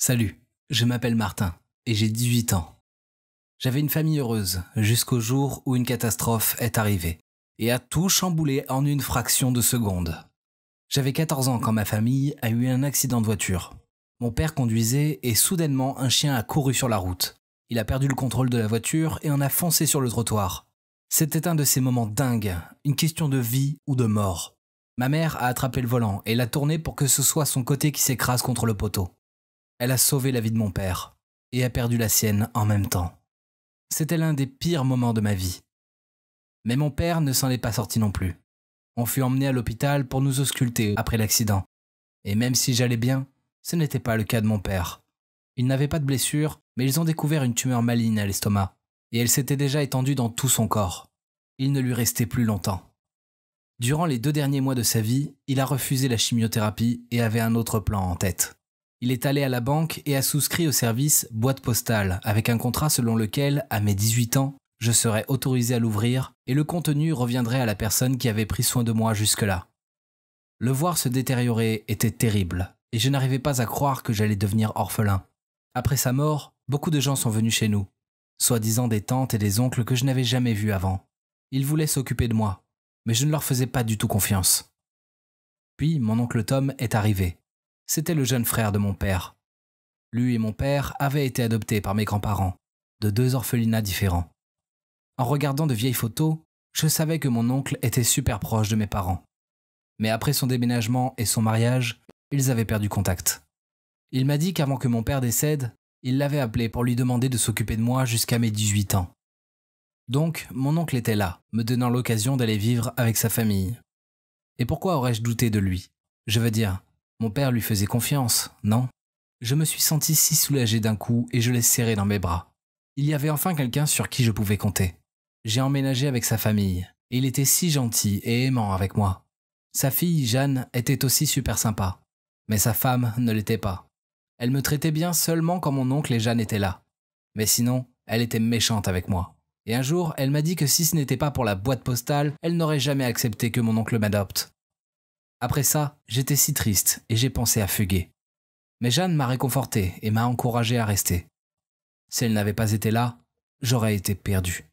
Salut, je m'appelle Martin et j'ai 18 ans. J'avais une famille heureuse jusqu'au jour où une catastrophe est arrivée et a tout chamboulé en une fraction de seconde. J'avais 14 ans quand ma famille a eu un accident de voiture. Mon père conduisait et soudainement un chien a couru sur la route. Il a perdu le contrôle de la voiture et en a foncé sur le trottoir. C'était un de ces moments dingues, une question de vie ou de mort. Ma mère a attrapé le volant et l'a tourné pour que ce soit son côté qui s'écrase contre le poteau. Elle a sauvé la vie de mon père et a perdu la sienne en même temps. C'était l'un des pires moments de ma vie. Mais mon père ne s'en est pas sorti non plus. On fut emmené à l'hôpital pour nous ausculter après l'accident. Et même si j'allais bien, ce n'était pas le cas de mon père. Il n'avait pas de blessure, mais ils ont découvert une tumeur maligne à l'estomac, et elle s'était déjà étendue dans tout son corps. Il ne lui restait plus longtemps. Durant les 2 derniers mois de sa vie, il a refusé la chimiothérapie et avait un autre plan en tête. Il est allé à la banque et a souscrit au service boîte postale avec un contrat selon lequel, à mes 18 ans, je serais autorisé à l'ouvrir et le contenu reviendrait à la personne qui avait pris soin de moi jusque-là. Le voir se détériorer était terrible et je n'arrivais pas à croire que j'allais devenir orphelin. Après sa mort, beaucoup de gens sont venus chez nous, soi-disant des tantes et des oncles que je n'avais jamais vus avant. Ils voulaient s'occuper de moi, mais je ne leur faisais pas du tout confiance. Puis mon oncle Tom est arrivé. C'était le jeune frère de mon père. Lui et mon père avaient été adoptés par mes grands-parents, de 2 orphelinats différents. En regardant de vieilles photos, je savais que mon oncle était super proche de mes parents. Mais après son déménagement et son mariage, ils avaient perdu contact. Il m'a dit qu'avant que mon père décède, il l'avait appelé pour lui demander de s'occuper de moi jusqu'à mes 18 ans. Donc, mon oncle était là, me donnant l'occasion d'aller vivre avec sa famille. Et pourquoi aurais-je douté de lui? Je veux dire, mon père lui faisait confiance, non? Je me suis senti si soulagé d'un coup et je l'ai serré dans mes bras. Il y avait enfin quelqu'un sur qui je pouvais compter. J'ai emménagé avec sa famille et il était si gentil et aimant avec moi. Sa fille, Jeanne, était aussi super sympa, mais sa femme ne l'était pas. Elle me traitait bien seulement quand mon oncle et Jeanne étaient là. Mais sinon, elle était méchante avec moi. Et un jour, elle m'a dit que si ce n'était pas pour la boîte postale, elle n'aurait jamais accepté que mon oncle m'adopte. Après ça, j'étais si triste et j'ai pensé à fuguer. Mais Jeanne m'a réconforté et m'a encouragé à rester. Si elle n'avait pas été là, j'aurais été perdu.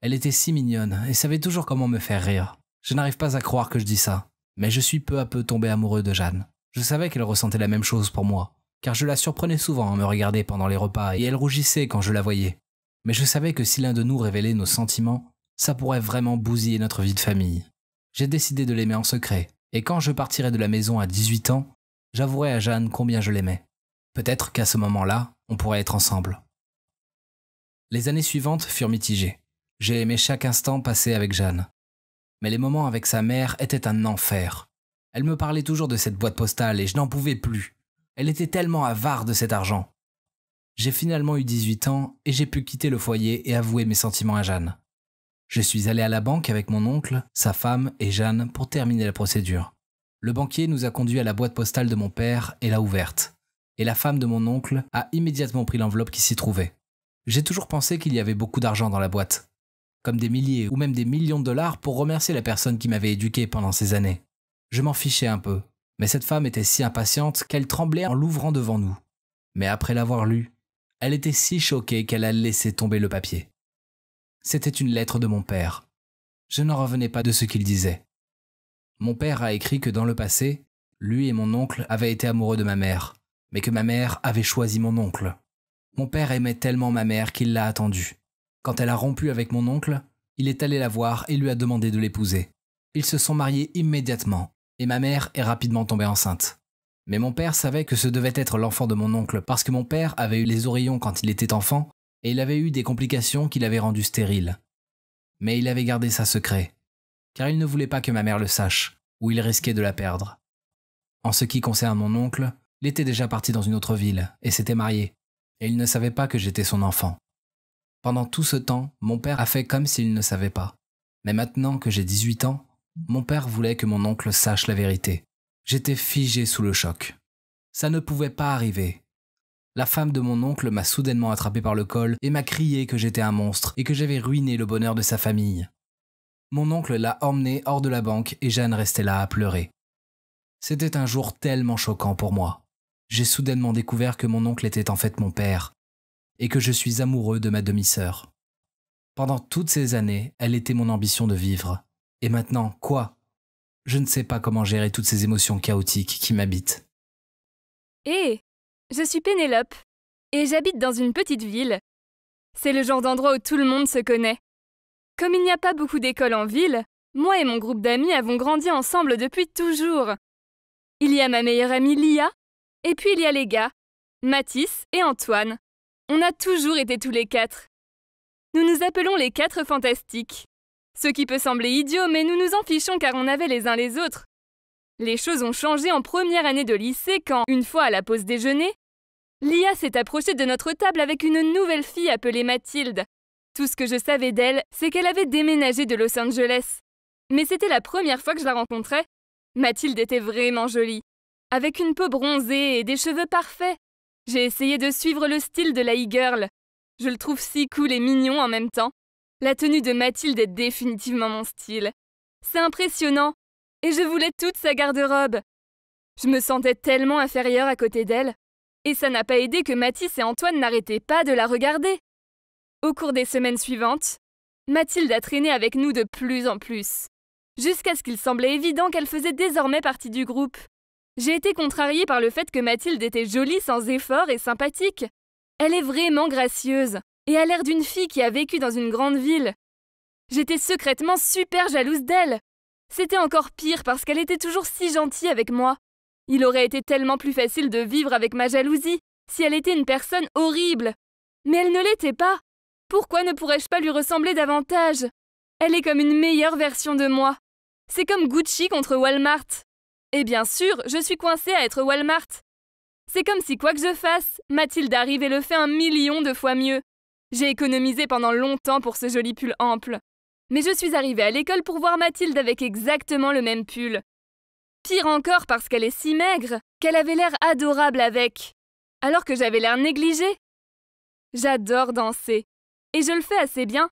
Elle était si mignonne et savait toujours comment me faire rire. Je n'arrive pas à croire que je dis ça, mais je suis peu à peu tombé amoureux de Jeanne. Je savais qu'elle ressentait la même chose pour moi, car je la surprenais souvent à me regarder pendant les repas et elle rougissait quand je la voyais. Mais je savais que si l'un de nous révélait nos sentiments, ça pourrait vraiment bousiller notre vie de famille. J'ai décidé de l'aimer en secret. Et quand je partirai de la maison à 18 ans, j'avouerai à Jeanne combien je l'aimais. Peut-être qu'à ce moment-là, on pourrait être ensemble. Les années suivantes furent mitigées. J'ai aimé chaque instant passé avec Jeanne. Mais les moments avec sa mère étaient un enfer. Elle me parlait toujours de cette boîte postale et je n'en pouvais plus. Elle était tellement avare de cet argent. J'ai finalement eu 18 ans et j'ai pu quitter le foyer et avouer mes sentiments à Jeanne. Je suis allé à la banque avec mon oncle, sa femme et Jeanne pour terminer la procédure. Le banquier nous a conduits à la boîte postale de mon père et l'a ouverte. Et la femme de mon oncle a immédiatement pris l'enveloppe qui s'y trouvait. J'ai toujours pensé qu'il y avait beaucoup d'argent dans la boîte, comme des milliers ou même des millions de dollars pour remercier la personne qui m'avait éduqué pendant ces années. Je m'en fichais un peu, mais cette femme était si impatiente qu'elle tremblait en l'ouvrant devant nous. Mais après l'avoir lu, elle était si choquée qu'elle a laissé tomber le papier. C'était une lettre de mon père. Je n'en revenais pas de ce qu'il disait. Mon père a écrit que dans le passé, lui et mon oncle avaient été amoureux de ma mère, mais que ma mère avait choisi mon oncle. Mon père aimait tellement ma mère qu'il l'a attendue. Quand elle a rompu avec mon oncle, il est allé la voir et lui a demandé de l'épouser. Ils se sont mariés immédiatement, et ma mère est rapidement tombée enceinte. Mais mon père savait que ce devait être l'enfant de mon oncle parce que mon père avait eu les oreillons quand il était enfant, et il avait eu des complications qui l'avaient rendu stérile. Mais il avait gardé ça secret, car il ne voulait pas que ma mère le sache, ou il risquait de la perdre. En ce qui concerne mon oncle, il était déjà parti dans une autre ville, et s'était marié, et il ne savait pas que j'étais son enfant. Pendant tout ce temps, mon père a fait comme s'il ne savait pas. Mais maintenant que j'ai 18 ans, mon père voulait que mon oncle sache la vérité. J'étais figé sous le choc. Ça ne pouvait pas arriver. La femme de mon oncle m'a soudainement attrapé par le col et m'a crié que j'étais un monstre et que j'avais ruiné le bonheur de sa famille. Mon oncle l'a emmené hors de la banque et Jeanne restait là à pleurer. C'était un jour tellement choquant pour moi. j'ai soudainement découvert que mon oncle était en fait mon père, et que je suis amoureux de ma demi-sœur. Pendant toutes ces années, elle était mon ambition de vivre. Et maintenant, quoi? Je ne sais pas comment gérer toutes ces émotions chaotiques qui m'habitent. Hé, je suis Pénélope, et j'habite dans une petite ville. C'est le genre d'endroit où tout le monde se connaît. Comme il n'y a pas beaucoup d'écoles en ville, moi et mon groupe d'amis avons grandi ensemble depuis toujours. Il y a ma meilleure amie Lia, et puis il y a les gars, Mathis et Antoine. On a toujours été tous les quatre. Nous nous appelons les quatre fantastiques. Ce qui peut sembler idiot, mais nous nous en fichons car on avait les uns les autres. Les choses ont changé en première année de lycée quand, une fois à la pause déjeuner, Lia s'est approchée de notre table avec une nouvelle fille appelée Mathilde. Tout ce que je savais d'elle, c'est qu'elle avait déménagé de Los Angeles. Mais c'était la première fois que je la rencontrais. Mathilde était vraiment jolie, avec une peau bronzée et des cheveux parfaits. J'ai essayé de suivre le style de la e-girl. Je le trouve si cool et mignon en même temps. La tenue de Mathilde est définitivement mon style. C'est impressionnant. Et je voulais toute sa garde-robe. Je me sentais tellement inférieure à côté d'elle. Et ça n'a pas aidé que Mathis et Antoine n'arrêtaient pas de la regarder. Au cours des semaines suivantes, Mathilde a traîné avec nous de plus en plus. Jusqu'à ce qu'il semblait évident qu'elle faisait désormais partie du groupe. J'ai été contrariée par le fait que Mathilde était jolie sans effort et sympathique. Elle est vraiment gracieuse et a l'air d'une fille qui a vécu dans une grande ville. J'étais secrètement super jalouse d'elle. C'était encore pire parce qu'elle était toujours si gentille avec moi. Il aurait été tellement plus facile de vivre avec ma jalousie si elle était une personne horrible. Mais elle ne l'était pas. Pourquoi ne pourrais-je pas lui ressembler davantage? Elle est comme une meilleure version de moi. C'est comme Gucci contre Walmart. Et bien sûr, je suis coincée à être Walmart. C'est comme si quoi que je fasse, Mathilde arrive et le fait 1 million de fois mieux. J'ai économisé pendant longtemps pour ce joli pull ample. Mais je suis arrivée à l'école pour voir Mathilde avec exactement le même pull. Pire encore parce qu'elle est si maigre qu'elle avait l'air adorable avec, alors que j'avais l'air négligée. J'adore danser, et je le fais assez bien.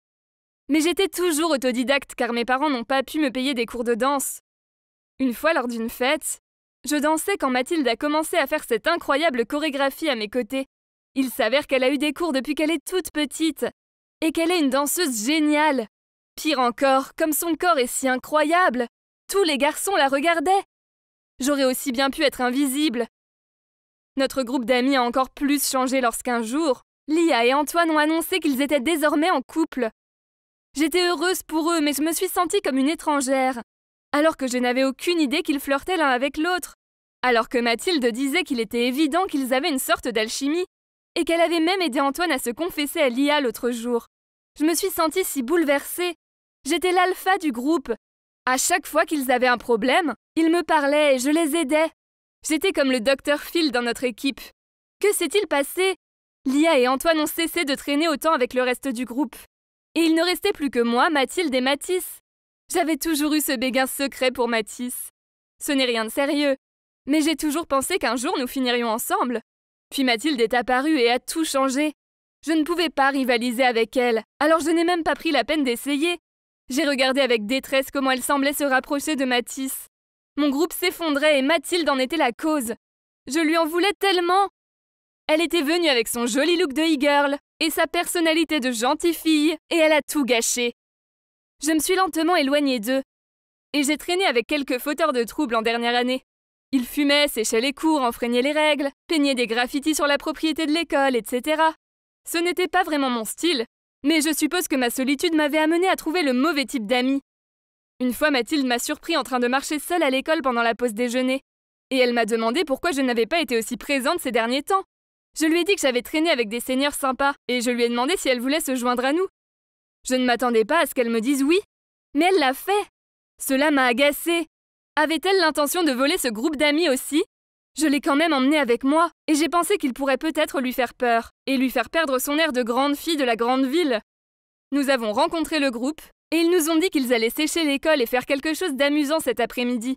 Mais j'étais toujours autodidacte car mes parents n'ont pas pu me payer des cours de danse. Une fois lors d'une fête, je dansais quand Mathilde a commencé à faire cette incroyable chorégraphie à mes côtés. Il s'avère qu'elle a eu des cours depuis qu'elle est toute petite, et qu'elle est une danseuse géniale. Pire encore, comme son corps est si incroyable, tous les garçons la regardaient. J'aurais aussi bien pu être invisible. Notre groupe d'amis a encore plus changé lorsqu'un jour, Lia et Antoine ont annoncé qu'ils étaient désormais en couple. J'étais heureuse pour eux, mais je me suis sentie comme une étrangère, alors que je n'avais aucune idée qu'ils flirtaient l'un avec l'autre, alors que Mathilde disait qu'il était évident qu'ils avaient une sorte d'alchimie, et qu'elle avait même aidé Antoine à se confesser à Lia l'autre jour. Je me suis sentie si bouleversée. J'étais l'alpha du groupe. À chaque fois qu'ils avaient un problème, ils me parlaient et je les aidais. J'étais comme le Dr Phil dans notre équipe. Que s'est-il passé? Lia et Antoine ont cessé de traîner autant avec le reste du groupe. Et il ne restait plus que moi, Mathilde et Mathis. J'avais toujours eu ce béguin secret pour Mathis. Ce n'est rien de sérieux, mais j'ai toujours pensé qu'un jour nous finirions ensemble. Puis Mathilde est apparue et a tout changé. Je ne pouvais pas rivaliser avec elle, alors je n'ai même pas pris la peine d'essayer. J'ai regardé avec détresse comment elle semblait se rapprocher de Mathis. Mon groupe s'effondrait et Mathilde en était la cause. Je lui en voulais tellement. Elle était venue avec son joli look de e-girl et sa personnalité de gentille fille, et elle a tout gâché. Je me suis lentement éloignée d'eux, et j'ai traîné avec quelques fauteurs de troubles en dernière année. Ils fumaient, séchaient les cours, enfreignaient les règles, peignaient des graffitis sur la propriété de l'école, etc. Ce n'était pas vraiment mon style, mais je suppose que ma solitude m'avait amenée à trouver le mauvais type d'amis. Une fois, Mathilde m'a surpris en train de marcher seule à l'école pendant la pause déjeuner, et elle m'a demandé pourquoi je n'avais pas été aussi présente ces derniers temps. Je lui ai dit que j'avais traîné avec des seniors sympas, et je lui ai demandé si elle voulait se joindre à nous. Je ne m'attendais pas à ce qu'elle me dise oui, mais elle l'a fait. Cela m'a agacée. Avait-elle l'intention de voler ce groupe d'amis aussi? Je l'ai quand même emmené avec moi, et j'ai pensé qu'il pourrait peut-être lui faire peur, et lui faire perdre son air de grande fille de la grande ville. Nous avons rencontré le groupe, et ils nous ont dit qu'ils allaient sécher l'école et faire quelque chose d'amusant cet après-midi.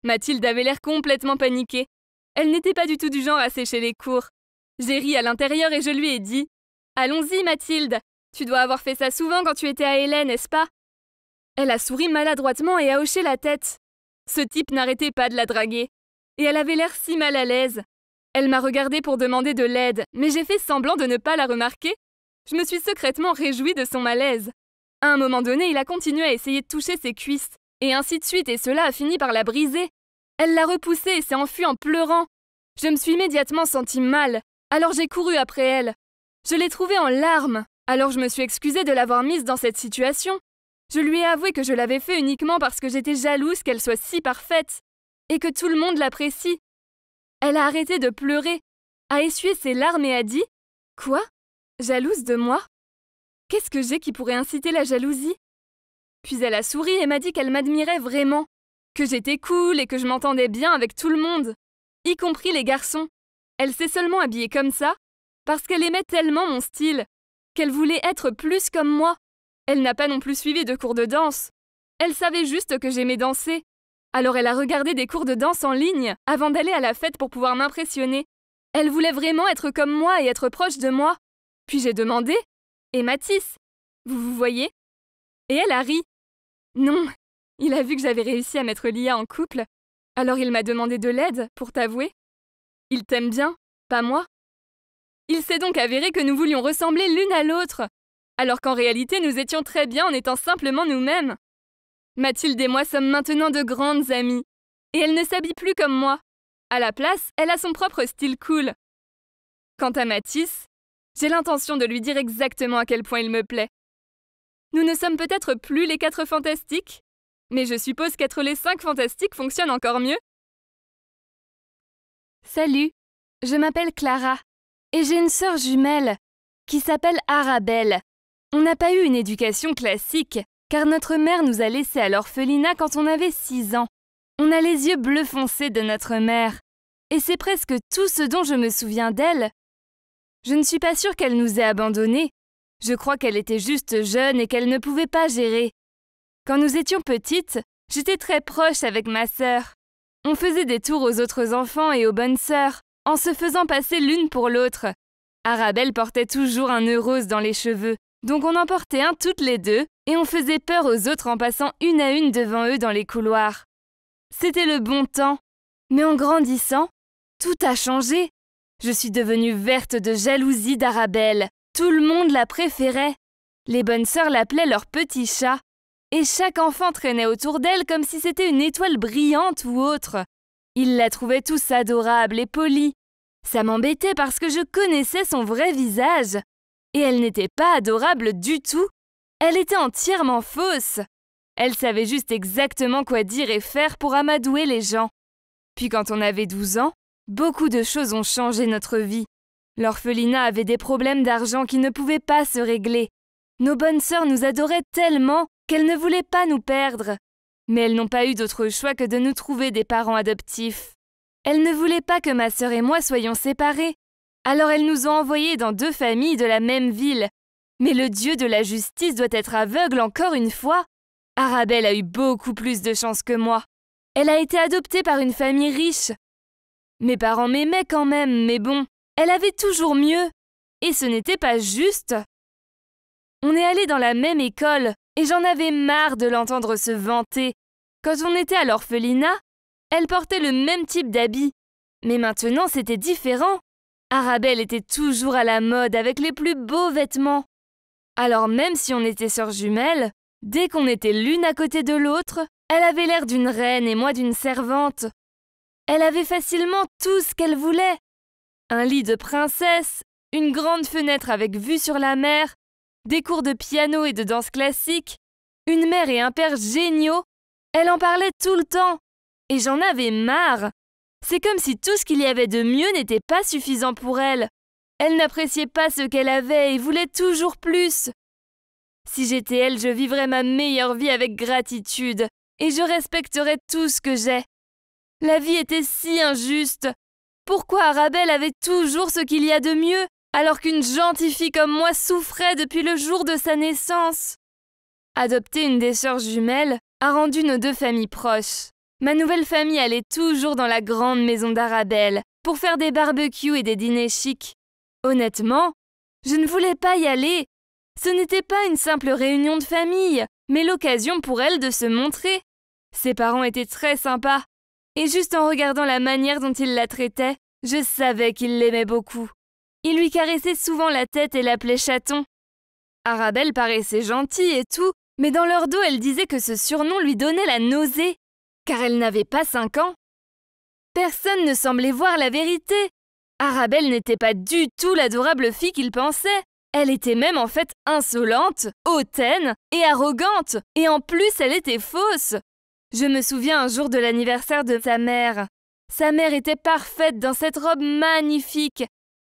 Mathilde avait l'air complètement paniquée. Elle n'était pas du tout du genre à sécher les cours. J'ai ri à l'intérieur et je lui ai dit « Allons-y, Mathilde, tu dois avoir fait ça souvent quand tu étais à Hélène, n'est-ce pas ?» Elle a souri maladroitement et a hoché la tête. Ce type n'arrêtait pas de la draguer. Et elle avait l'air si mal à l'aise. Elle m'a regardée pour demander de l'aide, mais j'ai fait semblant de ne pas la remarquer. Je me suis secrètement réjouie de son malaise. À un moment donné, il a continué à essayer de toucher ses cuisses, et ainsi de suite, et cela a fini par la briser. Elle l'a repoussé et s'est enfuie en pleurant. Je me suis immédiatement sentie mal, alors j'ai couru après elle. Je l'ai trouvée en larmes, alors je me suis excusée de l'avoir mise dans cette situation. Je lui ai avoué que je l'avais fait uniquement parce que j'étais jalouse qu'elle soit si parfaite, et que tout le monde l'apprécie. Elle a arrêté de pleurer, a essuyé ses larmes et a dit « Quoi ? Jalouse de moi ? Qu'est-ce que j'ai qui pourrait inciter la jalousie ?» Puis elle a souri et m'a dit qu'elle m'admirait vraiment, que j'étais cool et que je m'entendais bien avec tout le monde, y compris les garçons. Elle s'est seulement habillée comme ça parce qu'elle aimait tellement mon style, qu'elle voulait être plus comme moi. Elle n'a pas non plus suivi de cours de danse. Elle savait juste que j'aimais danser. Alors elle a regardé des cours de danse en ligne avant d'aller à la fête pour pouvoir m'impressionner. Elle voulait vraiment être comme moi et être proche de moi. Puis j'ai demandé « Et Mathis, vous voyez ?» Et elle a ri. Non, il a vu que j'avais réussi à mettre Lia en couple, alors il m'a demandé de l'aide pour t'avouer. Il t'aime bien, pas moi. Il s'est donc avéré que nous voulions ressembler l'une à l'autre, alors qu'en réalité nous étions très bien en étant simplement nous-mêmes. Mathilde et moi sommes maintenant de grandes amies, et elle ne s'habille plus comme moi. À la place, elle a son propre style cool. Quant à Mathis, j'ai l'intention de lui dire exactement à quel point il me plaît. Nous ne sommes peut-être plus les 4 fantastiques, mais je suppose qu'être les 5 fantastiques fonctionne encore mieux. Salut, je m'appelle Clara, et j'ai une sœur jumelle qui s'appelle Arabelle. On n'a pas eu une éducation classique, car notre mère nous a laissés à l'orphelinat quand on avait 6 ans. On a les yeux bleus foncés de notre mère, et c'est presque tout ce dont je me souviens d'elle. Je ne suis pas sûre qu'elle nous ait abandonnés. Je crois qu'elle était juste jeune et qu'elle ne pouvait pas gérer. Quand nous étions petites, j'étais très proche avec ma sœur. On faisait des tours aux autres enfants et aux bonnes sœurs, en se faisant passer l'une pour l'autre. Arabelle portait toujours un nœud rose dans les cheveux, donc on en portait un toutes les deux, et on faisait peur aux autres en passant une à une devant eux dans les couloirs. C'était le bon temps, mais en grandissant, tout a changé. Je suis devenue verte de jalousie d'Arabelle. Tout le monde la préférait. Les bonnes sœurs l'appelaient leur petit chat, et chaque enfant traînait autour d'elle comme si c'était une étoile brillante ou autre. Ils la trouvaient tous adorable et polie. Ça m'embêtait parce que je connaissais son vrai visage. Et elle n'était pas adorable du tout. Elle était entièrement fausse. Elle savait juste exactement quoi dire et faire pour amadouer les gens. Puis quand on avait 12 ans, beaucoup de choses ont changé notre vie. L'orphelinat avait des problèmes d'argent qui ne pouvaient pas se régler. Nos bonnes sœurs nous adoraient tellement qu'elles ne voulaient pas nous perdre. Mais elles n'ont pas eu d'autre choix que de nous trouver des parents adoptifs. Elles ne voulaient pas que ma sœur et moi soyons séparés. Alors elles nous ont envoyés dans 2 familles de la même ville. Mais le Dieu de la justice doit être aveugle encore une fois. Arabelle a eu beaucoup plus de chance que moi. Elle a été adoptée par une famille riche. Mes parents m'aimaient quand même, mais bon, elle avait toujours mieux. Et ce n'était pas juste. On est allés dans la même école, et j'en avais marre de l'entendre se vanter. Quand on était à l'orphelinat, elle portait le même type d'habits. Mais maintenant, c'était différent. Arabelle était toujours à la mode avec les plus beaux vêtements. Alors même si on était sœurs jumelles, dès qu'on était l'une à côté de l'autre, elle avait l'air d'une reine et moi d'une servante. Elle avait facilement tout ce qu'elle voulait. Un lit de princesse, une grande fenêtre avec vue sur la mer, des cours de piano et de danse classique, une mère et un père géniaux. Elle en parlait tout le temps. Et j'en avais marre. C'est comme si tout ce qu'il y avait de mieux n'était pas suffisant pour elle. Elle n'appréciait pas ce qu'elle avait et voulait toujours plus. Si j'étais elle, je vivrais ma meilleure vie avec gratitude et je respecterais tout ce que j'ai. La vie était si injuste. Pourquoi Arabelle avait toujours ce qu'il y a de mieux, alors qu'une gentille fille comme moi souffrait depuis le jour de sa naissance? Adopter une des sœurs jumelles a rendu nos 2 familles proches. Ma nouvelle famille allait toujours dans la grande maison d'Arabelle pour faire des barbecues et des dîners chics. Honnêtement, je ne voulais pas y aller. Ce n'était pas une simple réunion de famille, mais l'occasion pour elle de se montrer. Ses parents étaient très sympas, et juste en regardant la manière dont ils la traitaient, Je savais qu'il l'aimait beaucoup. Il lui caressait souvent la tête et l'appelait chaton. Arabelle paraissait gentille et tout, mais dans leur dos, elle disait que ce surnom lui donnait la nausée, car elle n'avait pas 5 ans. Personne ne semblait voir la vérité. Arabelle n'était pas du tout l'adorable fille qu'il pensait. Elle était même en fait insolente, hautaine et arrogante, et en plus elle était fausse. Je me souviens un jour de l'anniversaire de sa mère. Sa mère était parfaite dans cette robe magnifique,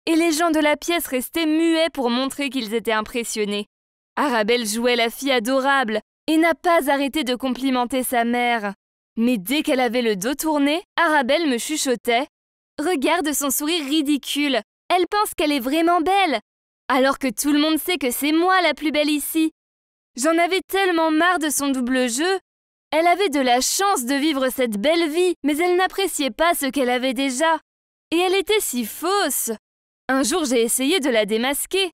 et les gens de la pièce restaient muets pour montrer qu'ils étaient impressionnés. Arabelle jouait la fille adorable et n'a pas arrêté de complimenter sa mère. Mais dès qu'elle avait le dos tourné, Arabelle me chuchotait « Regarde son sourire ridicule, elle pense qu'elle est vraiment belle, alors que tout le monde sait que c'est moi la plus belle ici. » J'en avais tellement marre de son double jeu. Elle avait de la chance de vivre cette belle vie, mais elle n'appréciait pas ce qu'elle avait déjà. Et elle était si fausse. Un jour, j'ai essayé de la démasquer.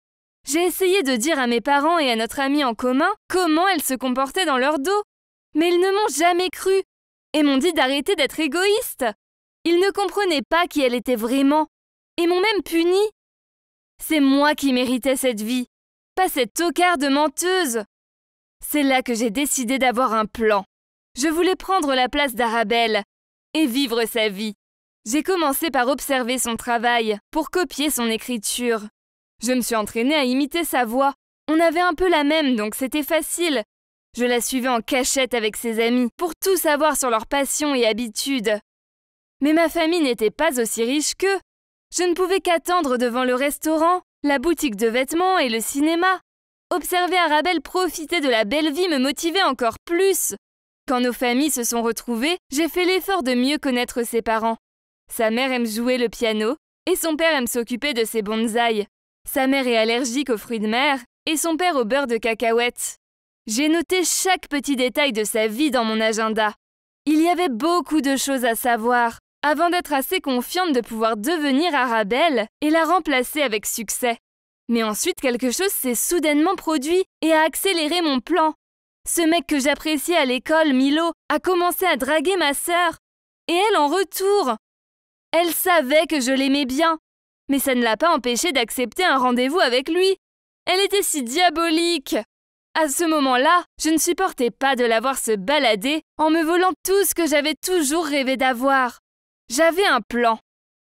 J'ai essayé de dire à mes parents et à notre amie en commun comment elle se comportait dans leur dos. Mais ils ne m'ont jamais cru et m'ont dit d'arrêter d'être égoïste. Ils ne comprenaient pas qui elle était vraiment et m'ont même punie. C'est moi qui méritais cette vie, pas cette tocarde menteuse. C'est là que j'ai décidé d'avoir un plan. Je voulais prendre la place d'Arabelle et vivre sa vie. J'ai commencé par observer son travail, pour copier son écriture. Je me suis entraînée à imiter sa voix. On avait un peu la même, donc c'était facile. Je la suivais en cachette avec ses amis, pour tout savoir sur leurs passions et habitudes. Mais ma famille n'était pas aussi riche qu'eux. Je ne pouvais qu'attendre devant le restaurant, la boutique de vêtements et le cinéma. Observer Arabelle profiter de la belle vie me motivait encore plus. Quand nos familles se sont retrouvées, j'ai fait l'effort de mieux connaître ses parents. Sa mère aime jouer le piano et son père aime s'occuper de ses bonsaïs. Sa mère est allergique aux fruits de mer et son père au beurre de cacahuète. J'ai noté chaque petit détail de sa vie dans mon agenda. Il y avait beaucoup de choses à savoir avant d'être assez confiante de pouvoir devenir Arabelle et la remplacer avec succès. Mais ensuite, quelque chose s'est soudainement produit et a accéléré mon plan. Ce mec que j'appréciais à l'école, Milo, a commencé à draguer ma sœur. Et elle en retour. Elle savait que je l'aimais bien, mais ça ne l'a pas empêchée d'accepter un rendez-vous avec lui. Elle était si diabolique. À ce moment-là, je ne supportais pas de la voir se balader en me volant tout ce que j'avais toujours rêvé d'avoir. J'avais un plan.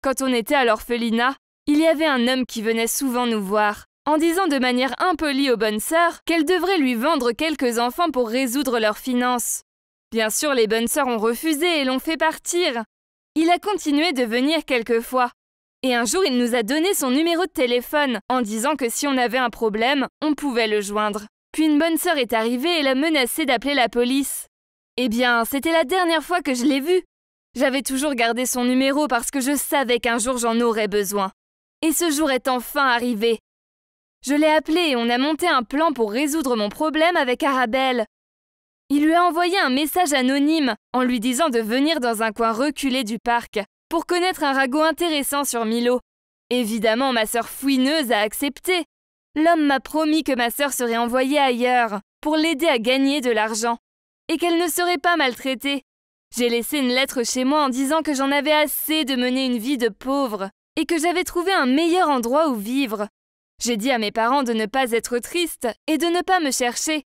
Quand on était à l'orphelinat, il y avait un homme qui venait souvent nous voir, en disant de manière impolie aux bonnes sœurs qu'elles devraient lui vendre quelques enfants pour résoudre leurs finances. Bien sûr, les bonnes sœurs ont refusé et l'ont fait partir. Il a continué de venir quelquefois. Et un jour, il nous a donné son numéro de téléphone en disant que si on avait un problème, on pouvait le joindre. Puis une bonne sœur est arrivée et l'a menacé d'appeler la police. Eh bien, c'était la dernière fois que je l'ai vu. J'avais toujours gardé son numéro parce que je savais qu'un jour j'en aurais besoin. Et ce jour est enfin arrivé. Je l'ai appelé et on a monté un plan pour résoudre mon problème avec Arabelle. Il lui a envoyé un message anonyme en lui disant de venir dans un coin reculé du parc pour connaître un ragot intéressant sur Milo. Évidemment, ma sœur fouineuse a accepté. L'homme m'a promis que ma sœur serait envoyée ailleurs pour l'aider à gagner de l'argent et qu'elle ne serait pas maltraitée. J'ai laissé une lettre chez moi en disant que j'en avais assez de mener une vie de pauvre et que j'avais trouvé un meilleur endroit où vivre. J'ai dit à mes parents de ne pas être tristes et de ne pas me chercher.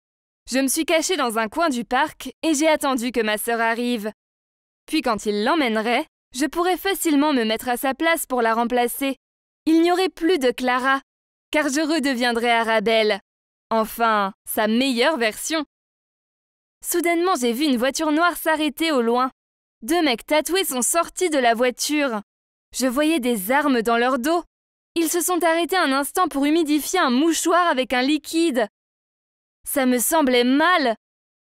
Je me suis cachée dans un coin du parc et j'ai attendu que ma sœur arrive. Puis quand il l'emmènerait, je pourrais facilement me mettre à sa place pour la remplacer. Il n'y aurait plus de Clara, car je redeviendrais Arabelle. Enfin, sa meilleure version. Soudainement, j'ai vu une voiture noire s'arrêter au loin. 2 mecs tatoués sont sortis de la voiture. Je voyais des armes dans leur dos. Ils se sont arrêtés un instant pour humidifier un mouchoir avec un liquide. Ça me semblait mal.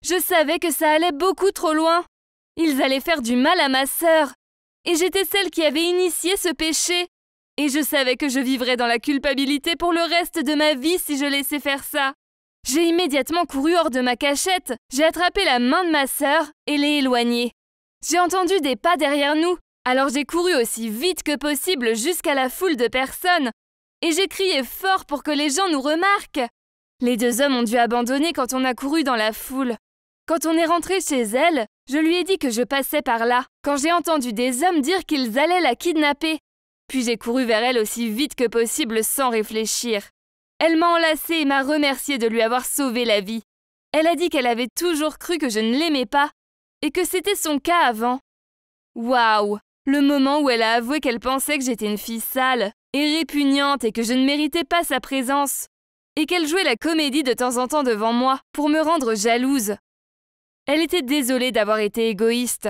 Je savais que ça allait beaucoup trop loin. Ils allaient faire du mal à ma sœur. Et j'étais celle qui avait initié ce péché. Et je savais que je vivrais dans la culpabilité pour le reste de ma vie si je laissais faire ça. J'ai immédiatement couru hors de ma cachette. J'ai attrapé la main de ma sœur et l'ai éloignée. J'ai entendu des pas derrière nous. Alors j'ai couru aussi vite que possible jusqu'à la foule de personnes. Et j'ai crié fort pour que les gens nous remarquent. Les 2 hommes ont dû abandonner quand on a couru dans la foule. Quand on est rentré chez elle, je lui ai dit que je passais par là, quand j'ai entendu des hommes dire qu'ils allaient la kidnapper. Puis j'ai couru vers elle aussi vite que possible sans réfléchir. Elle m'a enlacée et m'a remercié de lui avoir sauvé la vie. Elle a dit qu'elle avait toujours cru que je ne l'aimais pas et que c'était son cas avant. Waouh! Le moment où elle a avoué qu'elle pensait que j'étais une fille sale et répugnante et que je ne méritais pas sa présence et qu'elle jouait la comédie de temps en temps devant moi pour me rendre jalouse. Elle était désolée d'avoir été égoïste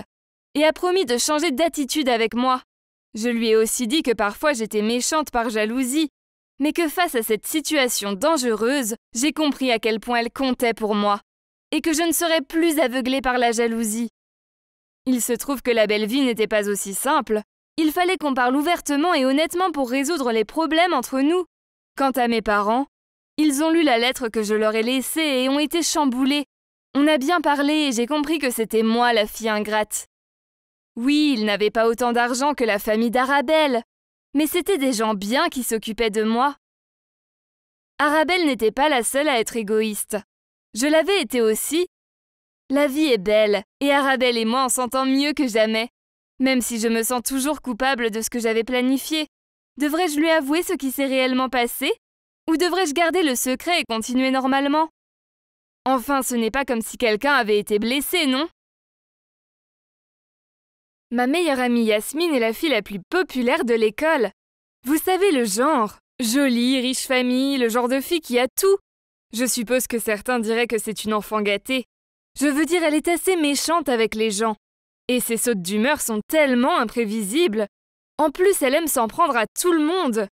et a promis de changer d'attitude avec moi. Je lui ai aussi dit que parfois j'étais méchante par jalousie, mais que face à cette situation dangereuse, j'ai compris à quel point elle comptait pour moi et que je ne serais plus aveuglée par la jalousie. Il se trouve que la belle vie n'était pas aussi simple. Il fallait qu'on parle ouvertement et honnêtement pour résoudre les problèmes entre nous. Quant à mes parents, ils ont lu la lettre que je leur ai laissée et ont été chamboulés. On a bien parlé et j'ai compris que c'était moi la fille ingrate. Oui, ils n'avaient pas autant d'argent que la famille d'Arabelle, mais c'était des gens bien qui s'occupaient de moi. Arabelle n'était pas la seule à être égoïste. Je l'avais été aussi. La vie est belle, et Arabelle et moi on s'entend mieux que jamais. Même si je me sens toujours coupable de ce que j'avais planifié, devrais-je lui avouer ce qui s'est réellement passé? Ou devrais-je garder le secret et continuer normalement? Enfin, ce n'est pas comme si quelqu'un avait été blessé, non? Ma meilleure amie Yasmine est la fille la plus populaire de l'école. Vous savez le genre. Jolie, riche famille, le genre de fille qui a tout. Je suppose que certains diraient que c'est une enfant gâtée. Je veux dire, elle est assez méchante avec les gens. Et ses sautes d'humeur sont tellement imprévisibles. En plus, elle aime s'en prendre à tout le monde.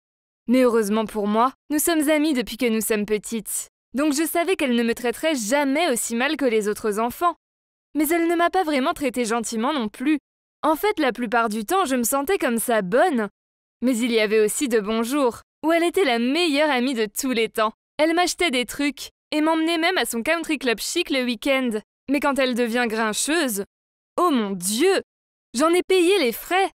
Mais heureusement pour moi, nous sommes amies depuis que nous sommes petites. Donc je savais qu'elle ne me traiterait jamais aussi mal que les autres enfants. Mais elle ne m'a pas vraiment traitée gentiment non plus. En fait, la plupart du temps, je me sentais comme ça bonne. Mais il y avait aussi de bons jours, où elle était la meilleure amie de tous les temps. Elle m'achetait des trucs, et m'emmenait même à son country club chic le week-end. Mais quand elle devient grincheuse, oh mon Dieu! J'en ai payé les frais!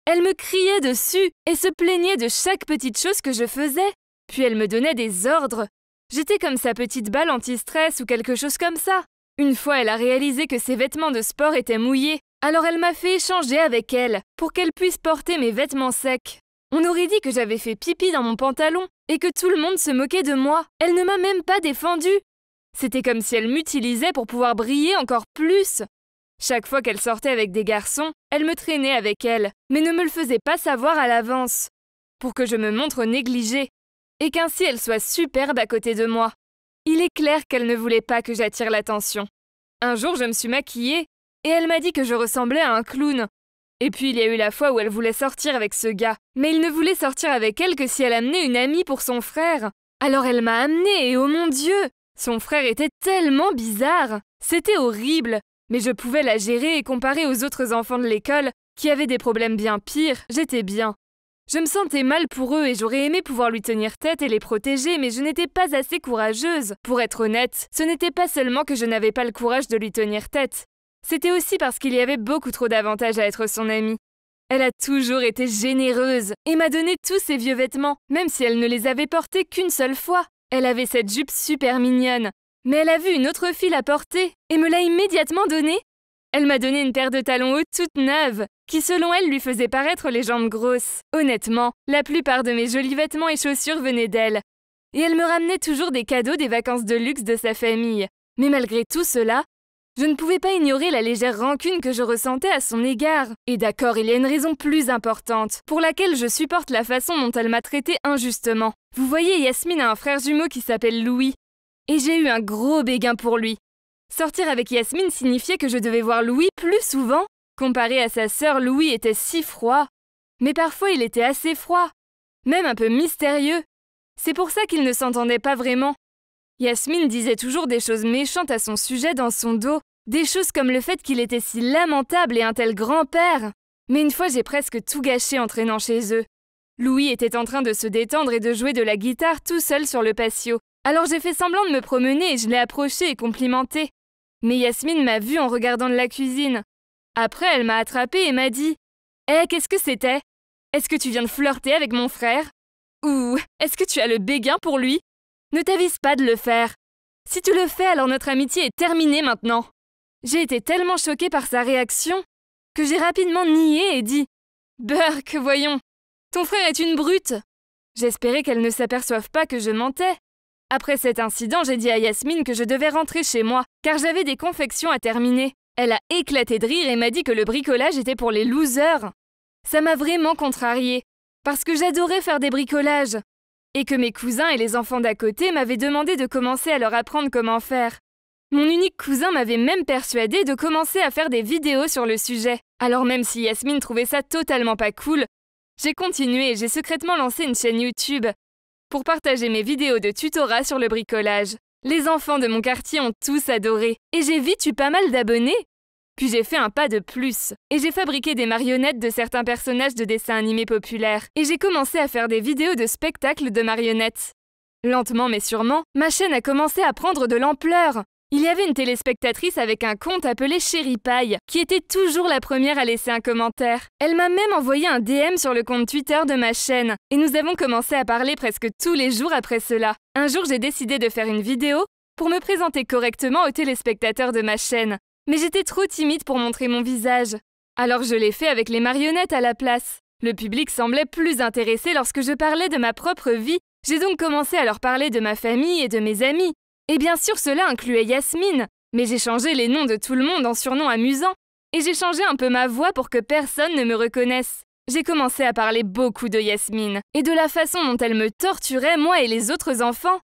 Elle me criait dessus, et se plaignait de chaque petite chose que je faisais. Puis elle me donnait des ordres. J'étais comme sa petite balle anti-stress ou quelque chose comme ça. Une fois, elle a réalisé que ses vêtements de sport étaient mouillés. Alors elle m'a fait échanger avec elle, pour qu'elle puisse porter mes vêtements secs. On aurait dit que j'avais fait pipi dans mon pantalon, et que tout le monde se moquait de moi. Elle ne m'a même pas défendue. C'était comme si elle m'utilisait pour pouvoir briller encore plus. Chaque fois qu'elle sortait avec des garçons, elle me traînait avec elle, mais ne me le faisait pas savoir à l'avance, pour que je me montre négligée, et qu'ainsi elle soit superbe à côté de moi. Il est clair qu'elle ne voulait pas que j'attire l'attention. Un jour, je me suis maquillée, et elle m'a dit que je ressemblais à un clown. Et puis il y a eu la fois où elle voulait sortir avec ce gars, mais il ne voulait sortir avec elle que si elle amenait une amie pour son frère. Alors elle m'a amenée, et oh mon Dieu! Son frère était tellement bizarre. C'était horrible, mais je pouvais la gérer et comparer aux autres enfants de l'école qui avaient des problèmes bien pires, j'étais bien. Je me sentais mal pour eux et j'aurais aimé pouvoir lui tenir tête et les protéger, mais je n'étais pas assez courageuse. Pour être honnête, ce n'était pas seulement que je n'avais pas le courage de lui tenir tête. C'était aussi parce qu'il y avait beaucoup trop d'avantages à être son amie. Elle a toujours été généreuse et m'a donné tous ses vieux vêtements, même si elle ne les avait portés qu'une seule fois. Elle avait cette jupe super mignonne, mais elle a vu une autre fille la porter et me l'a immédiatement donnée. Elle m'a donné une paire de talons hauts toute neuve, qui selon elle lui faisait paraître les jambes grosses. Honnêtement, la plupart de mes jolis vêtements et chaussures venaient d'elle. Et elle me ramenait toujours des cadeaux des vacances de luxe de sa famille. Mais malgré tout cela, je ne pouvais pas ignorer la légère rancune que je ressentais à son égard. Et d'accord, il y a une raison plus importante, pour laquelle je supporte la façon dont elle m'a traitée injustement. Vous voyez, Yasmine a un frère jumeau qui s'appelle Louis. Et j'ai eu un gros béguin pour lui. Sortir avec Yasmine signifiait que je devais voir Louis plus souvent. Comparé à sa sœur, Louis était si froid. Mais parfois il était assez froid, même un peu mystérieux. C'est pour ça qu'ils ne s'entendaient pas vraiment. Yasmine disait toujours des choses méchantes à son sujet dans son dos, des choses comme le fait qu'il était si lamentable et un tel grand-père. Mais une fois j'ai presque tout gâché en traînant chez eux. Louis était en train de se détendre et de jouer de la guitare tout seul sur le patio. Alors j'ai fait semblant de me promener et je l'ai approché et complimenté. Mais Yasmine m'a vue en regardant de la cuisine. Après, elle m'a attrapée et m'a dit « Eh, qu'est-ce que c'était? Est-ce que tu viens de flirter avec mon frère? Ou est-ce que tu as le béguin pour lui? Ne t'avise pas de le faire. Si tu le fais, alors notre amitié est terminée maintenant. » J'ai été tellement choquée par sa réaction que j'ai rapidement nié et dit « Burk, voyons. Ton frère est une brute !» J'espérais qu'elle ne s'aperçoive pas que je mentais. Après cet incident, j'ai dit à Yasmine que je devais rentrer chez moi, car j'avais des confections à terminer. Elle a éclaté de rire et m'a dit que le bricolage était pour les losers. Ça m'a vraiment contrariée, parce que j'adorais faire des bricolages, et que mes cousins et les enfants d'à côté m'avaient demandé de commencer à leur apprendre comment faire. Mon unique cousin m'avait même persuadée de commencer à faire des vidéos sur le sujet. Alors même si Yasmine trouvait ça totalement pas cool, j'ai continué et j'ai secrètement lancé une chaîne YouTube pour partager mes vidéos de tutorat sur le bricolage. Les enfants de mon quartier ont tous adoré et j'ai vite eu pas mal d'abonnés. Puis j'ai fait un pas de plus et j'ai fabriqué des marionnettes de certains personnages de dessins animés populaires et j'ai commencé à faire des vidéos de spectacles de marionnettes. Lentement mais sûrement, ma chaîne a commencé à prendre de l'ampleur. Il y avait une téléspectatrice avec un compte appelé Chérie Paille, qui était toujours la première à laisser un commentaire. Elle m'a même envoyé un DM sur le compte Twitter de ma chaîne, et nous avons commencé à parler presque tous les jours après cela. Un jour, j'ai décidé de faire une vidéo pour me présenter correctement aux téléspectateurs de ma chaîne, mais j'étais trop timide pour montrer mon visage. Alors je l'ai fait avec les marionnettes à la place. Le public semblait plus intéressé lorsque je parlais de ma propre vie. J'ai donc commencé à leur parler de ma famille et de mes amis. Et bien sûr, cela incluait Yasmine, mais j'ai changé les noms de tout le monde en surnoms amusants, et j'ai changé un peu ma voix pour que personne ne me reconnaisse. J'ai commencé à parler beaucoup de Yasmine, et de la façon dont elle me torturait, moi et les autres enfants.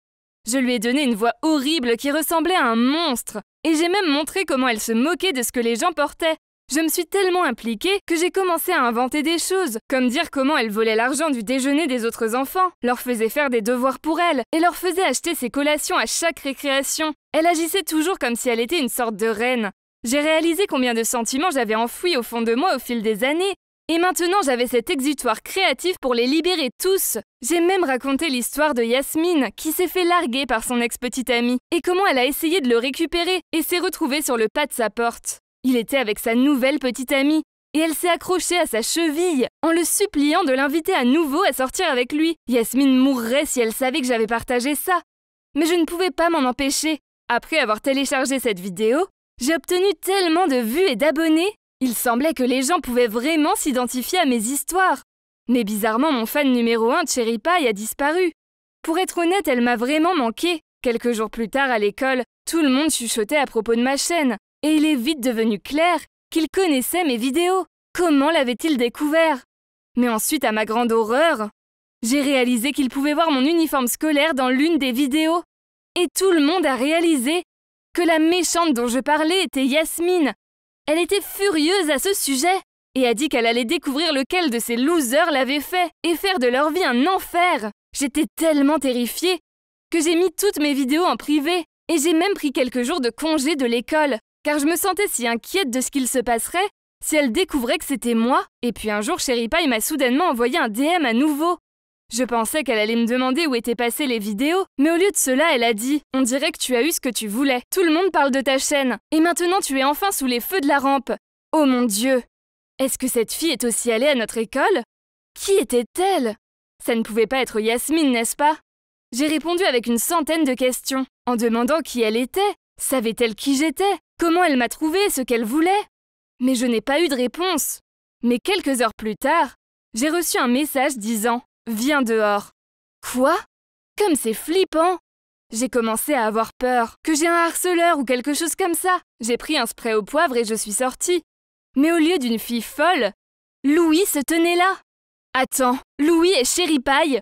Je lui ai donné une voix horrible qui ressemblait à un monstre, et j'ai même montré comment elle se moquait de ce que les gens portaient. Je me suis tellement impliquée que j'ai commencé à inventer des choses, comme dire comment elle volait l'argent du déjeuner des autres enfants, leur faisait faire des devoirs pour elle, et leur faisait acheter ses collations à chaque récréation. Elle agissait toujours comme si elle était une sorte de reine. J'ai réalisé combien de sentiments j'avais enfouis au fond de moi au fil des années, et maintenant j'avais cet exutoire créatif pour les libérer tous. J'ai même raconté l'histoire de Yasmine, qui s'est fait larguer par son ex-petite amie, et comment elle a essayé de le récupérer, et s'est retrouvée sur le pas de sa porte. Il était avec sa nouvelle petite amie, et elle s'est accrochée à sa cheville en le suppliant de l'inviter à nouveau à sortir avec lui. Yasmine mourrait si elle savait que j'avais partagé ça. Mais je ne pouvais pas m'en empêcher. Après avoir téléchargé cette vidéo, j'ai obtenu tellement de vues et d'abonnés. Il semblait que les gens pouvaient vraiment s'identifier à mes histoires. Mais bizarrement, mon fan numéro 1 de Chérie Paille a disparu. Pour être honnête, elle m'a vraiment manqué. Quelques jours plus tard, à l'école, tout le monde chuchotait à propos de ma chaîne. Et il est vite devenu clair qu'il connaissait mes vidéos. Comment l'avait-il découvert? Mais ensuite, à ma grande horreur, j'ai réalisé qu'il pouvait voir mon uniforme scolaire dans l'une des vidéos. Et tout le monde a réalisé que la méchante dont je parlais était Yasmine. Elle était furieuse à ce sujet et a dit qu'elle allait découvrir lequel de ces losers l'avait fait et faire de leur vie un enfer. J'étais tellement terrifiée que j'ai mis toutes mes vidéos en privé et j'ai même pris quelques jours de congé de l'école. Car je me sentais si inquiète de ce qu'il se passerait si elle découvrait que c'était moi. Et puis un jour, Chérie Paille m'a soudainement envoyé un DM à nouveau. Je pensais qu'elle allait me demander où étaient passées les vidéos, mais au lieu de cela, elle a dit « On dirait que tu as eu ce que tu voulais. Tout le monde parle de ta chaîne. Et maintenant, tu es enfin sous les feux de la rampe. Oh mon Dieu! Est-ce que cette fille est aussi allée à notre école? Qui était-elle? Ça ne pouvait pas être Yasmine, n'est-ce pas? » J'ai répondu avec une centaine de questions, en demandant qui elle était. Savait-elle qui j'étais? Comment elle m'a trouvé, ce qu'elle voulait? Mais je n'ai pas eu de réponse. Mais quelques heures plus tard, j'ai reçu un message disant « Viens dehors ». Quoi? Comme c'est flippant! J'ai commencé à avoir peur, que j'ai un harceleur ou quelque chose comme ça. J'ai pris un spray au poivre et je suis sortie. Mais au lieu d'une fille folle, Louis se tenait là. Attends, Louis est Chérie Paille.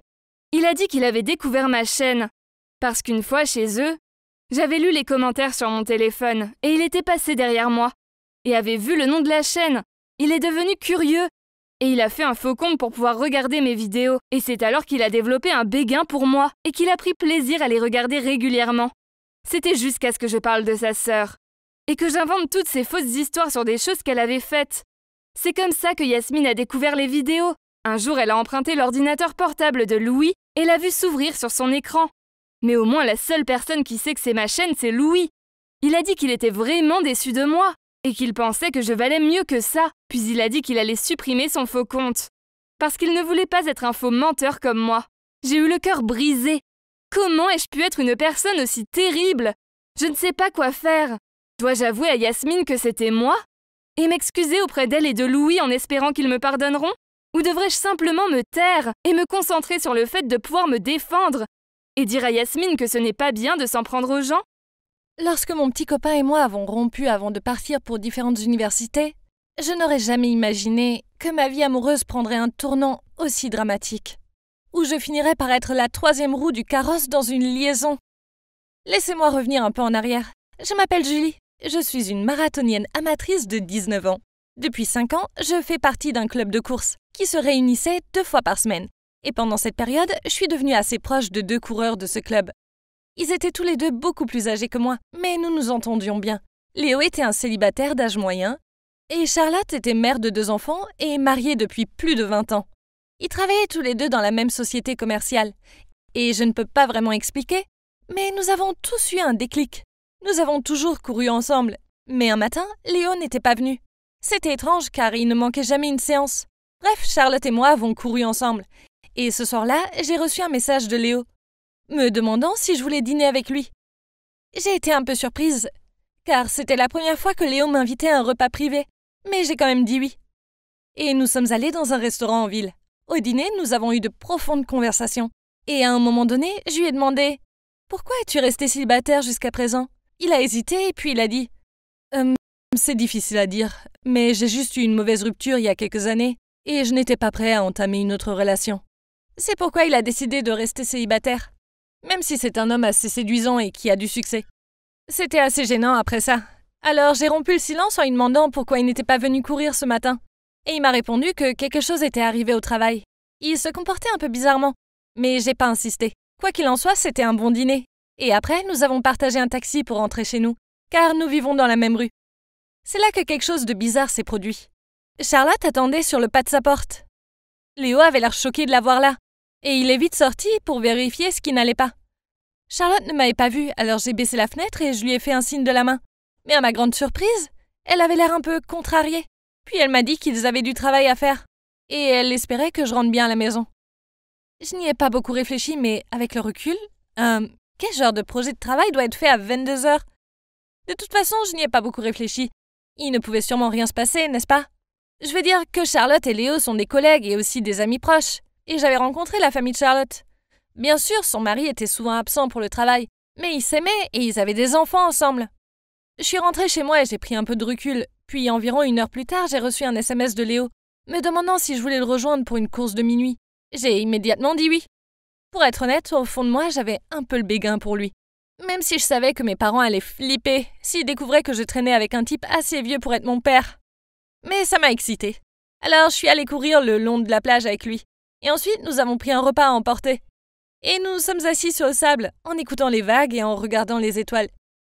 Il a dit qu'il avait découvert ma chaîne. Parce qu'une fois chez eux, j'avais lu les commentaires sur mon téléphone et il était passé derrière moi et avait vu le nom de la chaîne. Il est devenu curieux et il a fait un faux compte pour pouvoir regarder mes vidéos. Et c'est alors qu'il a développé un béguin pour moi et qu'il a pris plaisir à les regarder régulièrement. C'était jusqu'à ce que je parle de sa sœur et que j'invente toutes ces fausses histoires sur des choses qu'elle avait faites. C'est comme ça que Yasmine a découvert les vidéos. Un jour, elle a emprunté l'ordinateur portable de Louis et l'a vu s'ouvrir sur son écran. Mais au moins la seule personne qui sait que c'est ma chaîne, c'est Louis. Il a dit qu'il était vraiment déçu de moi et qu'il pensait que je valais mieux que ça. Puis il a dit qu'il allait supprimer son faux compte. Parce qu'il ne voulait pas être un faux menteur comme moi. J'ai eu le cœur brisé. Comment ai-je pu être une personne aussi terrible? Je ne sais pas quoi faire. Dois-je avouer à Yasmine que c'était moi? Et m'excuser auprès d'elle et de Louis en espérant qu'ils me pardonneront? Ou devrais-je simplement me taire et me concentrer sur le fait de pouvoir me défendre et dire à Yasmine que ce n'est pas bien de s'en prendre aux gens? Lorsque mon petit copain et moi avons rompu avant de partir pour différentes universités, je n'aurais jamais imaginé que ma vie amoureuse prendrait un tournant aussi dramatique, où je finirais par être la 3e roue du carrosse dans une liaison. Laissez-moi revenir un peu en arrière. Je m'appelle Julie, je suis une marathonienne amatrice de 19 ans. Depuis 5 ans, je fais partie d'un club de course qui se réunissait 2 fois par semaine. Et pendant cette période, je suis devenue assez proche de 2 coureurs de ce club. Ils étaient tous les deux beaucoup plus âgés que moi, mais nous nous entendions bien. Léo était un célibataire d'âge moyen, et Charlotte était mère de 2 enfants et mariée depuis plus de 20 ans. Ils travaillaient tous les deux dans la même société commerciale. Et je ne peux pas vraiment expliquer, mais nous avons tous eu un déclic. Nous avons toujours couru ensemble, mais un matin, Léo n'était pas venu. C'était étrange car il ne manquait jamais une séance. Bref, Charlotte et moi avons couru ensemble. Et ce soir-là, j'ai reçu un message de Léo, me demandant si je voulais dîner avec lui. J'ai été un peu surprise, car c'était la première fois que Léo m'invitait à un repas privé, mais j'ai quand même dit oui. Et nous sommes allés dans un restaurant en ville. Au dîner, nous avons eu de profondes conversations. Et à un moment donné, je lui ai demandé « Pourquoi es-tu resté célibataire jusqu'à présent ?» Il a hésité et puis il a dit « C'est difficile à dire, mais j'ai juste eu une mauvaise rupture il y a quelques années et je n'étais pas prêt à entamer une autre relation. » C'est pourquoi il a décidé de rester célibataire, même si c'est un homme assez séduisant et qui a du succès. C'était assez gênant après ça. Alors j'ai rompu le silence en lui demandant pourquoi il n'était pas venu courir ce matin. Et il m'a répondu que quelque chose était arrivé au travail. Il se comportait un peu bizarrement, mais j'ai pas insisté. Quoi qu'il en soit, c'était un bon dîner. Et après, nous avons partagé un taxi pour rentrer chez nous, car nous vivons dans la même rue. C'est là que quelque chose de bizarre s'est produit. Charlotte attendait sur le pas de sa porte. Léo avait l'air choqué de la voir là, et il est vite sorti pour vérifier ce qui n'allait pas. Charlotte ne m'avait pas vue, alors j'ai baissé la fenêtre et je lui ai fait un signe de la main. Mais à ma grande surprise, elle avait l'air un peu contrariée. Puis elle m'a dit qu'ils avaient du travail à faire, et elle espérait que je rentre bien à la maison. Je n'y ai pas beaucoup réfléchi, mais avec le recul, quel genre de projet de travail doit être fait à 22 heures? De toute façon, je n'y ai pas beaucoup réfléchi. Il ne pouvait sûrement rien se passer, n'est-ce pas? Je veux dire que Charlotte et Léo sont des collègues et aussi des amis proches, et j'avais rencontré la famille de Charlotte. Bien sûr, son mari était souvent absent pour le travail, mais ils s'aimaient et ils avaient des enfants ensemble. Je suis rentrée chez moi et j'ai pris un peu de recul, puis environ 1 heure plus tard, j'ai reçu un SMS de Léo, me demandant si je voulais le rejoindre pour une course de minuit. J'ai immédiatement dit oui. Pour être honnête, au fond de moi, j'avais un peu le béguin pour lui. Même si je savais que mes parents allaient flipper s'ils découvraient que je traînais avec un type assez vieux pour être mon père. Mais ça m'a excitée. Alors je suis allée courir le long de la plage avec lui. Et ensuite, nous avons pris un repas à emporter. Et nous sommes assis sur le sable, en écoutant les vagues et en regardant les étoiles.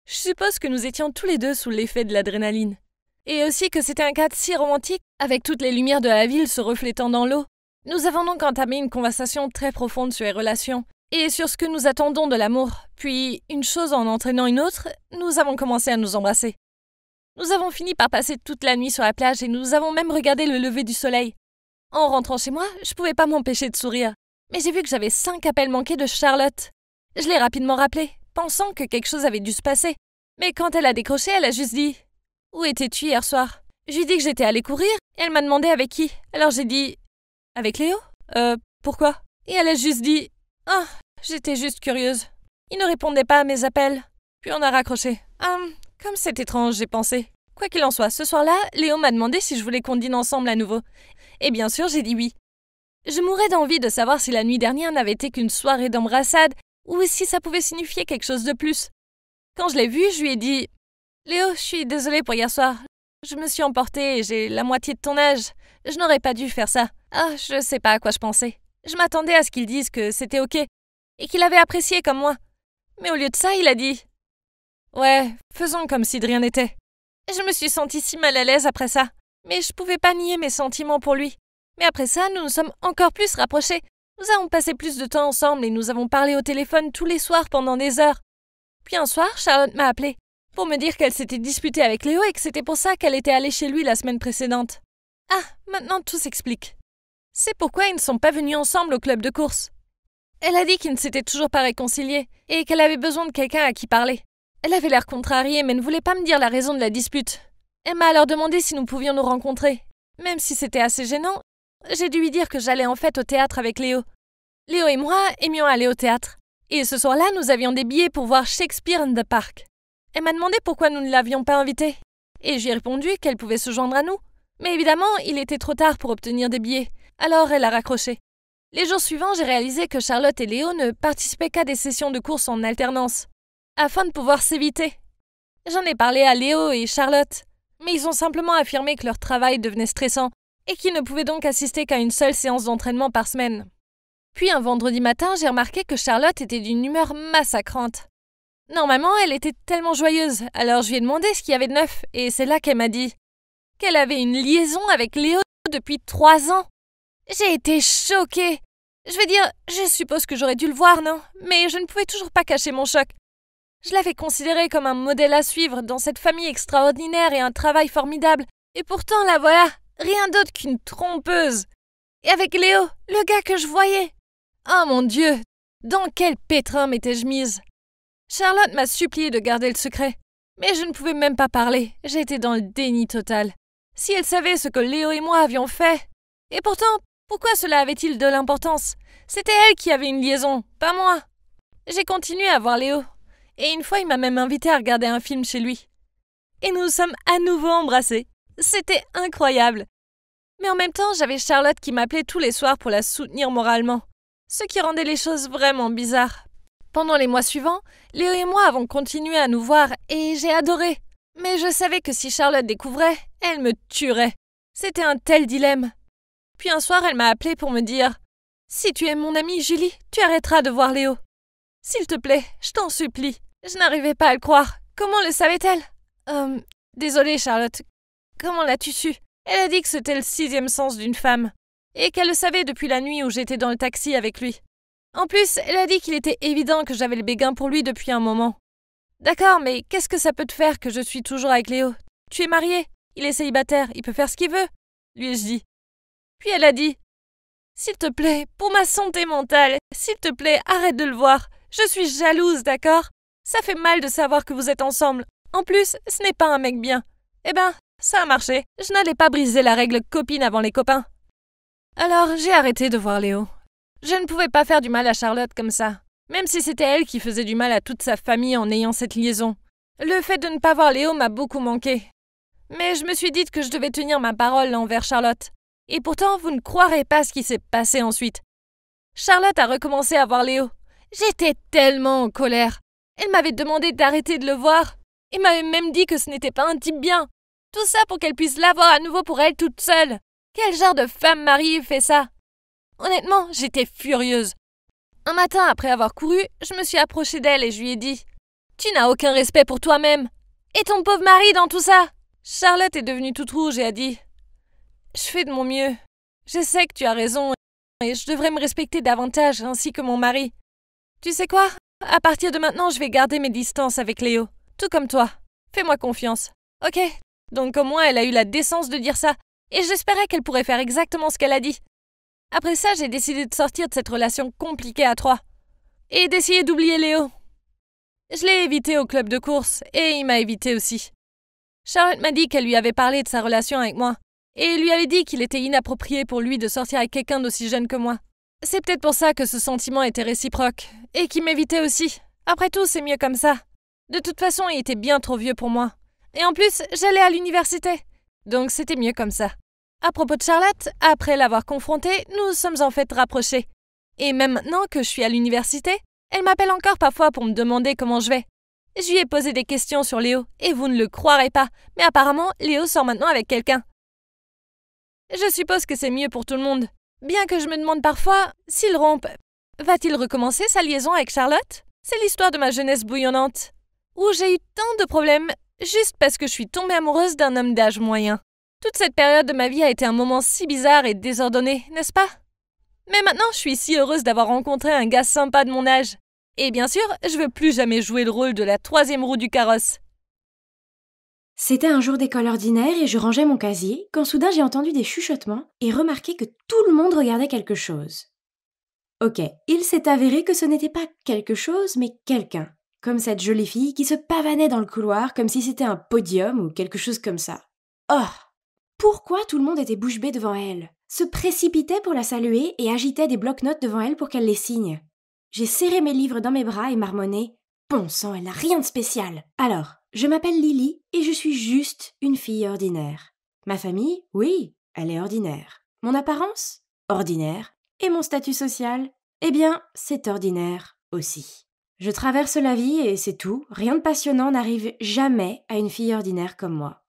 Je suppose que nous étions tous les deux sous l'effet de l'adrénaline. Et aussi que c'était un cadre si romantique, avec toutes les lumières de la ville se reflétant dans l'eau. Nous avons donc entamé une conversation très profonde sur les relations, et sur ce que nous attendons de l'amour. Puis, une chose en entraînant une autre, nous avons commencé à nous embrasser. Nous avons fini par passer toute la nuit sur la plage et nous avons même regardé le lever du soleil. En rentrant chez moi, je pouvais pas m'empêcher de sourire. Mais j'ai vu que j'avais 5 appels manqués de Charlotte. Je l'ai rapidement rappelée, pensant que quelque chose avait dû se passer. Mais quand elle a décroché, elle a juste dit « Où étais-tu hier soir ?» Je lui ai dit que j'étais allée courir et elle m'a demandé avec qui. Alors j'ai dit « Avec Léo ? Pourquoi ?» Et elle a juste dit « Ah, j'étais juste curieuse. » Il ne répondait pas à mes appels. Puis on a raccroché. Comme c'est étrange, j'ai pensé. Quoi qu'il en soit, ce soir-là, Léo m'a demandé si je voulais qu'on dîne ensemble à nouveau. Et bien sûr, j'ai dit oui. Je mourais d'envie de savoir si la nuit dernière n'avait été qu'une soirée d'embrassade ou si ça pouvait signifier quelque chose de plus. Quand je l'ai vu, je lui ai dit « Léo, je suis désolée pour hier soir. Je me suis emportée et j'ai la moitié de ton âge. Je n'aurais pas dû faire ça. Ah, je sais pas à quoi je pensais. Je m'attendais à ce qu'il dise que c'était ok et qu'il avait apprécié comme moi. Mais au lieu de ça, il a dit « Ouais, faisons comme si de rien n'était. » Je me suis sentie si mal à l'aise après ça, mais je pouvais pas nier mes sentiments pour lui. Mais après ça, nous nous sommes encore plus rapprochés. Nous avons passé plus de temps ensemble et nous avons parlé au téléphone tous les soirs pendant des heures. Puis un soir, Charlotte m'a appelée pour me dire qu'elle s'était disputée avec Léo et que c'était pour ça qu'elle était allée chez lui la semaine précédente. Ah, maintenant tout s'explique. C'est pourquoi ils ne sont pas venus ensemble au club de course. Elle a dit qu'ils ne s'étaient toujours pas réconciliés et qu'elle avait besoin de quelqu'un à qui parler. Elle avait l'air contrariée mais ne voulait pas me dire la raison de la dispute. Elle m'a alors demandé si nous pouvions nous rencontrer. Même si c'était assez gênant, j'ai dû lui dire que j'allais en fait au théâtre avec Léo. Léo et moi aimions aller au théâtre. Et ce soir-là, nous avions des billets pour voir Shakespeare in the Park. Elle m'a demandé pourquoi nous ne l'avions pas invitée. Et j'ai répondu qu'elle pouvait se joindre à nous. Mais évidemment, il était trop tard pour obtenir des billets. Alors elle a raccroché. Les jours suivants, j'ai réalisé que Charlotte et Léo ne participaient qu'à des sessions de course en alternance, afin de pouvoir s'éviter. J'en ai parlé à Léo et Charlotte, mais ils ont simplement affirmé que leur travail devenait stressant et qu'ils ne pouvaient donc assister qu'à une seule séance d'entraînement par semaine. Puis un vendredi matin, j'ai remarqué que Charlotte était d'une humeur massacrante. Normalement, elle était tellement joyeuse, alors je lui ai demandé ce qu'il y avait de neuf, et c'est là qu'elle m'a dit qu'elle avait une liaison avec Léo depuis 3 ans. J'ai été choquée. Je veux dire, je suppose que j'aurais dû le voir, non? Mais je ne pouvais toujours pas cacher mon choc. Je l'avais considéré comme un modèle à suivre dans cette famille extraordinaire et un travail formidable. Et pourtant, la voilà, rien d'autre qu'une trompeuse. Et avec Léo, le gars que je voyais. Oh mon Dieu, dans quel pétrin m'étais-je mise? Charlotte m'a supplié de garder le secret. Mais je ne pouvais même pas parler, j'étais dans le déni total. Si elle savait ce que Léo et moi avions fait. Et pourtant, pourquoi cela avait-il de l'importance? C'était elle qui avait une liaison, pas moi. J'ai continué à voir Léo. Et une fois, il m'a même invité à regarder un film chez lui. Et nous sommes à nouveau embrassés. C'était incroyable. Mais en même temps, j'avais Charlotte qui m'appelait tous les soirs pour la soutenir moralement. Ce qui rendait les choses vraiment bizarres. Pendant les mois suivants, Léo et moi avons continué à nous voir et j'ai adoré. Mais je savais que si Charlotte découvrait, elle me tuerait. C'était un tel dilemme. Puis un soir, elle m'a appelé pour me dire « Si tu es mon amie Julie, tu arrêteras de voir Léo. S'il te plaît, je t'en supplie. » Je n'arrivais pas à le croire. Comment le savait-elle? Désolée, Charlotte. Comment l'as-tu su? Elle a dit que c'était le 6e sens d'une femme. Et qu'elle le savait depuis la nuit où j'étais dans le taxi avec lui. En plus, elle a dit qu'il était évident que j'avais le béguin pour lui depuis un moment. D'accord, mais qu'est-ce que ça peut te faire que je suis toujours avec Léo? Tu es mariée, il est célibataire, il peut faire ce qu'il veut, lui ai-je dit. Puis elle a dit « S'il te plaît, pour ma santé mentale, s'il te plaît, arrête de le voir. Je suis jalouse, d'accord? Ça fait mal de savoir que vous êtes ensemble. En plus, ce n'est pas un mec bien. » Eh ben, ça a marché. Je n'allais pas briser la règle copine avant les copains. Alors, j'ai arrêté de voir Léo. Je ne pouvais pas faire du mal à Charlotte comme ça, même si c'était elle qui faisait du mal à toute sa famille en ayant cette liaison. Le fait de ne pas voir Léo m'a beaucoup manqué. Mais je me suis dit que je devais tenir ma parole envers Charlotte. Et pourtant, vous ne croirez pas ce qui s'est passé ensuite. Charlotte a recommencé à voir Léo. J'étais tellement en colère. Elle m'avait demandé d'arrêter de le voir. Et m'avait même dit que ce n'était pas un type bien. Tout ça pour qu'elle puisse l'avoir à nouveau pour elle toute seule. Quel genre de femme mariée fait ça? Honnêtement, j'étais furieuse. Un matin, après avoir couru, je me suis approchée d'elle et je lui ai dit « Tu n'as aucun respect pour toi-même. Et ton pauvre mari dans tout ça ?» Charlotte est devenue toute rouge et a dit « Je fais de mon mieux. Je sais que tu as raison et je devrais me respecter davantage ainsi que mon mari. Tu sais quoi? À partir de maintenant, je vais garder mes distances avec Léo. Tout comme toi. Fais-moi confiance. Ok? Donc au moins, elle a eu la décence de dire ça. Et j'espérais qu'elle pourrait faire exactement ce qu'elle a dit. Après ça, j'ai décidé de sortir de cette relation compliquée à 3. Et d'essayer d'oublier Léo. Je l'ai évité au club de course, et il m'a évité aussi. Charlotte m'a dit qu'elle lui avait parlé de sa relation avec moi, et lui avait dit qu'il était inapproprié pour lui de sortir avec quelqu'un d'aussi jeune que moi. C'est peut-être pour ça que ce sentiment était réciproque, et qu'il m'évitait aussi. Après tout, c'est mieux comme ça. De toute façon, il était bien trop vieux pour moi. Et en plus, j'allais à l'université. Donc c'était mieux comme ça. À propos de Charlotte, après l'avoir confrontée, nous sommes en fait rapprochés. Et même maintenant que je suis à l'université, elle m'appelle encore parfois pour me demander comment je vais. Je lui ai posé des questions sur Léo, et vous ne le croirez pas, mais apparemment, Léo sort maintenant avec quelqu'un. Je suppose que c'est mieux pour tout le monde. Bien que je me demande parfois, s'il rompt, va-t-il recommencer sa liaison avec Charlotte? C'est l'histoire de ma jeunesse bouillonnante, où j'ai eu tant de problèmes juste parce que je suis tombée amoureuse d'un homme d'âge moyen. Toute cette période de ma vie a été un moment si bizarre et désordonné, n'est-ce pas? Mais maintenant, je suis si heureuse d'avoir rencontré un gars sympa de mon âge. Et bien sûr, je veux plus jamais jouer le rôle de la 3e roue du carrosse. C'était un jour d'école ordinaire et je rangeais mon casier quand soudain j'ai entendu des chuchotements et remarqué que tout le monde regardait quelque chose. Ok, il s'est avéré que ce n'était pas quelque chose, mais quelqu'un. Comme cette jolie fille qui se pavanait dans le couloir comme si c'était un podium ou quelque chose comme ça. Oh! Pourquoi tout le monde était bouche bée devant elle? se précipitait pour la saluer et agitait des blocs-notes devant elle pour qu'elle les signe. J'ai serré mes livres dans mes bras et marmonné « Bon sang, elle n'a rien de spécial !» Alors, je m'appelle Lily et je suis juste une fille ordinaire. Ma famille, oui, elle est ordinaire. Mon apparence, ordinaire. Et mon statut social, eh bien, c'est ordinaire aussi. Je traverse la vie et c'est tout, rien de passionnant n'arrive jamais à une fille ordinaire comme moi.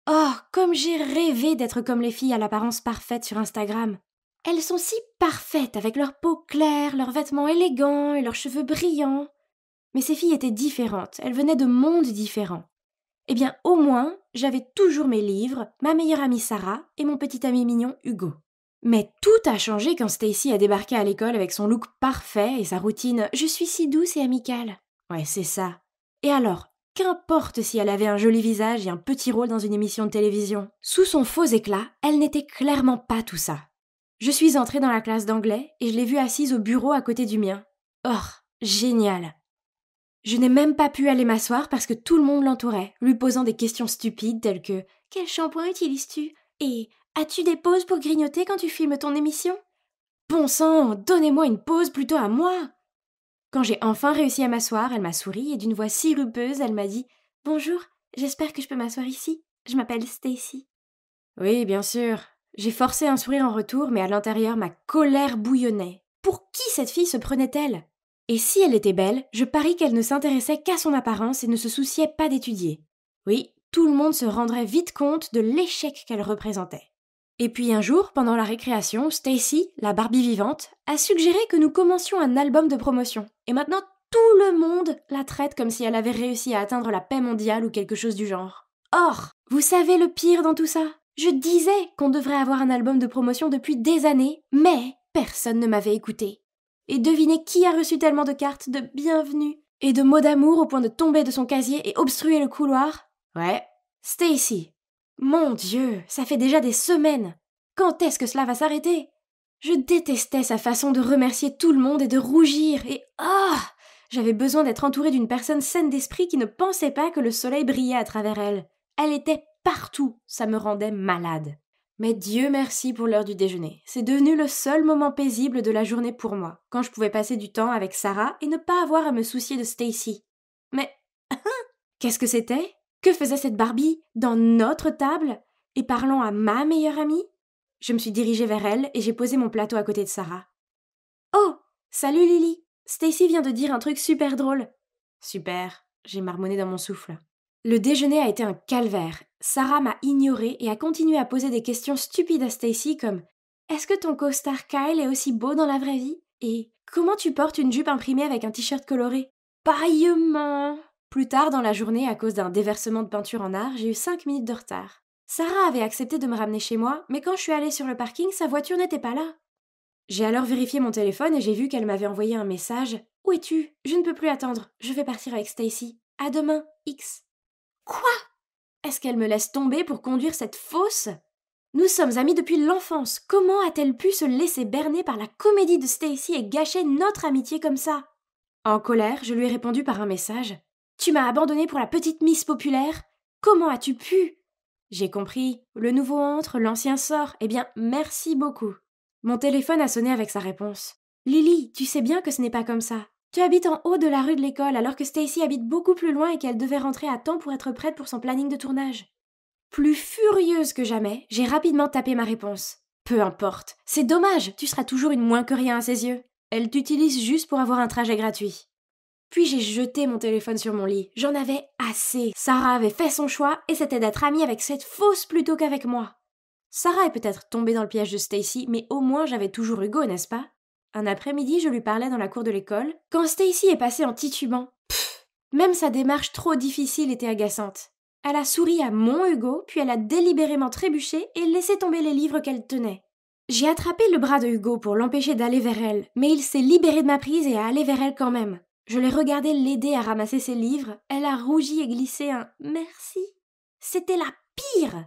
Oh, comme j'ai rêvé d'être comme les filles à l'apparence parfaite sur Instagram. Elles sont si parfaites avec leur peau claire, leurs vêtements élégants et leurs cheveux brillants. Mais ces filles étaient différentes, elles venaient de mondes différents. Eh bien, au moins, j'avais toujours mes livres, ma meilleure amie Sarah et mon petit ami mignon Hugo. Mais tout a changé quand Stacy a débarqué à l'école avec son look parfait et sa routine « Je suis si douce et amicale ». Ouais, c'est ça. Et alors, qu'importe si elle avait un joli visage et un petit rôle dans une émission de télévision. Sous son faux éclat, elle n'était clairement pas tout ça. Je suis entrée dans la classe d'anglais et je l'ai vue assise au bureau à côté du mien. Oh, génial! Je n'ai même pas pu aller m'asseoir parce que tout le monde l'entourait, lui posant des questions stupides telles que « Quel shampoing utilises-tu » et « As-tu des pauses pour grignoter quand tu filmes ton émission ?» Bon sang, donnez-moi une pause plutôt à moi! Quand j'ai enfin réussi à m'asseoir, elle m'a souri et d'une voix sirupeuse, elle m'a dit « Bonjour, j'espère que je peux m'asseoir ici. Je m'appelle Stacy. » Oui, bien sûr. J'ai forcé un sourire en retour, mais à l'intérieur, ma colère bouillonnait. Pour qui cette fille se prenait-elle? Et si elle était belle, je parie qu'elle ne s'intéressait qu'à son apparence et ne se souciait pas d'étudier. Oui, tout le monde se rendrait vite compte de l'échec qu'elle représentait. Et puis un jour, pendant la récréation, Stacy, la Barbie vivante, a suggéré que nous commencions un album de promotion. Et maintenant, tout le monde la traite comme si elle avait réussi à atteindre la paix mondiale ou quelque chose du genre. Or, vous savez le pire dans tout ça? Je disais qu'on devrait avoir un album de promotion depuis des années, mais personne ne m'avait écouté. Et devinez qui a reçu tellement de cartes de bienvenue et de mots d'amour au point de tomber de son casier et obstruer le couloir? Ouais, Stacy. Mon Dieu, ça fait déjà des semaines. Quand est-ce que cela va s'arrêter? Je détestais sa façon de remercier tout le monde et de rougir et j'avais besoin d'être entourée d'une personne saine d'esprit qui ne pensait pas que le soleil brillait à travers elle. Elle était partout, ça me rendait malade. Mais Dieu merci pour l'heure du déjeuner. C'est devenu le seul moment paisible de la journée pour moi, quand je pouvais passer du temps avec Sarah et ne pas avoir à me soucier de Stacy. Mais qu'est-ce que c'était? Que faisait cette Barbie dans notre table et parlant à ma meilleure amie? Je me suis dirigée vers elle et j'ai posé mon plateau à côté de Sarah. Oh, salut Lily. Stacy vient de dire un truc super drôle. Super, j'ai marmonné dans mon souffle. Le déjeuner a été un calvaire. Sarah m'a ignorée et a continué à poser des questions stupides à Stacy comme « Est-ce que ton costard Kyle est aussi beau dans la vraie vie ?» et « Comment tu portes une jupe imprimée avec un t-shirt coloré ?» Paillement. Plus tard dans la journée, à cause d'un déversement de peinture en art, j'ai eu 5 minutes de retard. Sarah avait accepté de me ramener chez moi, mais quand je suis allée sur le parking, sa voiture n'était pas là. J'ai alors vérifié mon téléphone et j'ai vu qu'elle m'avait envoyé un message « Où es-tu? Je ne peux plus attendre. Je vais partir avec Stacy. À demain, X. » Quoi? Est-ce qu'elle me laisse tomber pour conduire cette fausse? Nous sommes amis depuis l'enfance. Comment a-t-elle pu se laisser berner par la comédie de Stacy et gâcher notre amitié comme ça? En colère, je lui ai répondu par un message. « Tu m'as abandonnée pour la petite Miss populaire? Comment as-tu pu? » J'ai compris. Le nouveau entre, l'ancien sort. Eh bien, merci beaucoup. Mon téléphone a sonné avec sa réponse. « Lily, tu sais bien que ce n'est pas comme ça. Tu habites en haut de la rue de l'école alors que Stacy habite beaucoup plus loin et qu'elle devait rentrer à temps pour être prête pour son planning de tournage. » Plus furieuse que jamais, j'ai rapidement tapé ma réponse. « Peu importe. C'est dommage, tu seras toujours une moins que rien à ses yeux. Elle t'utilise juste pour avoir un trajet gratuit. » Puis j'ai jeté mon téléphone sur mon lit. J'en avais assez. Sarah avait fait son choix et c'était d'être amie avec cette fausse plutôt qu'avec moi. Sarah est peut-être tombée dans le piège de Stacy, mais au moins j'avais toujours Hugo, n'est-ce pas? Un après-midi, je lui parlais dans la cour de l'école, quand Stacy est passée en titubant. Même sa démarche trop difficile était agaçante. Elle a souri à mon Hugo, puis elle a délibérément trébuché et laissé tomber les livres qu'elle tenait. J'ai attrapé le bras de Hugo pour l'empêcher d'aller vers elle, mais il s'est libéré de ma prise et a allé vers elle quand même. Je l'ai regardé l'aider à ramasser ses livres, elle a rougi et glissé un « merci ». C'était la pire!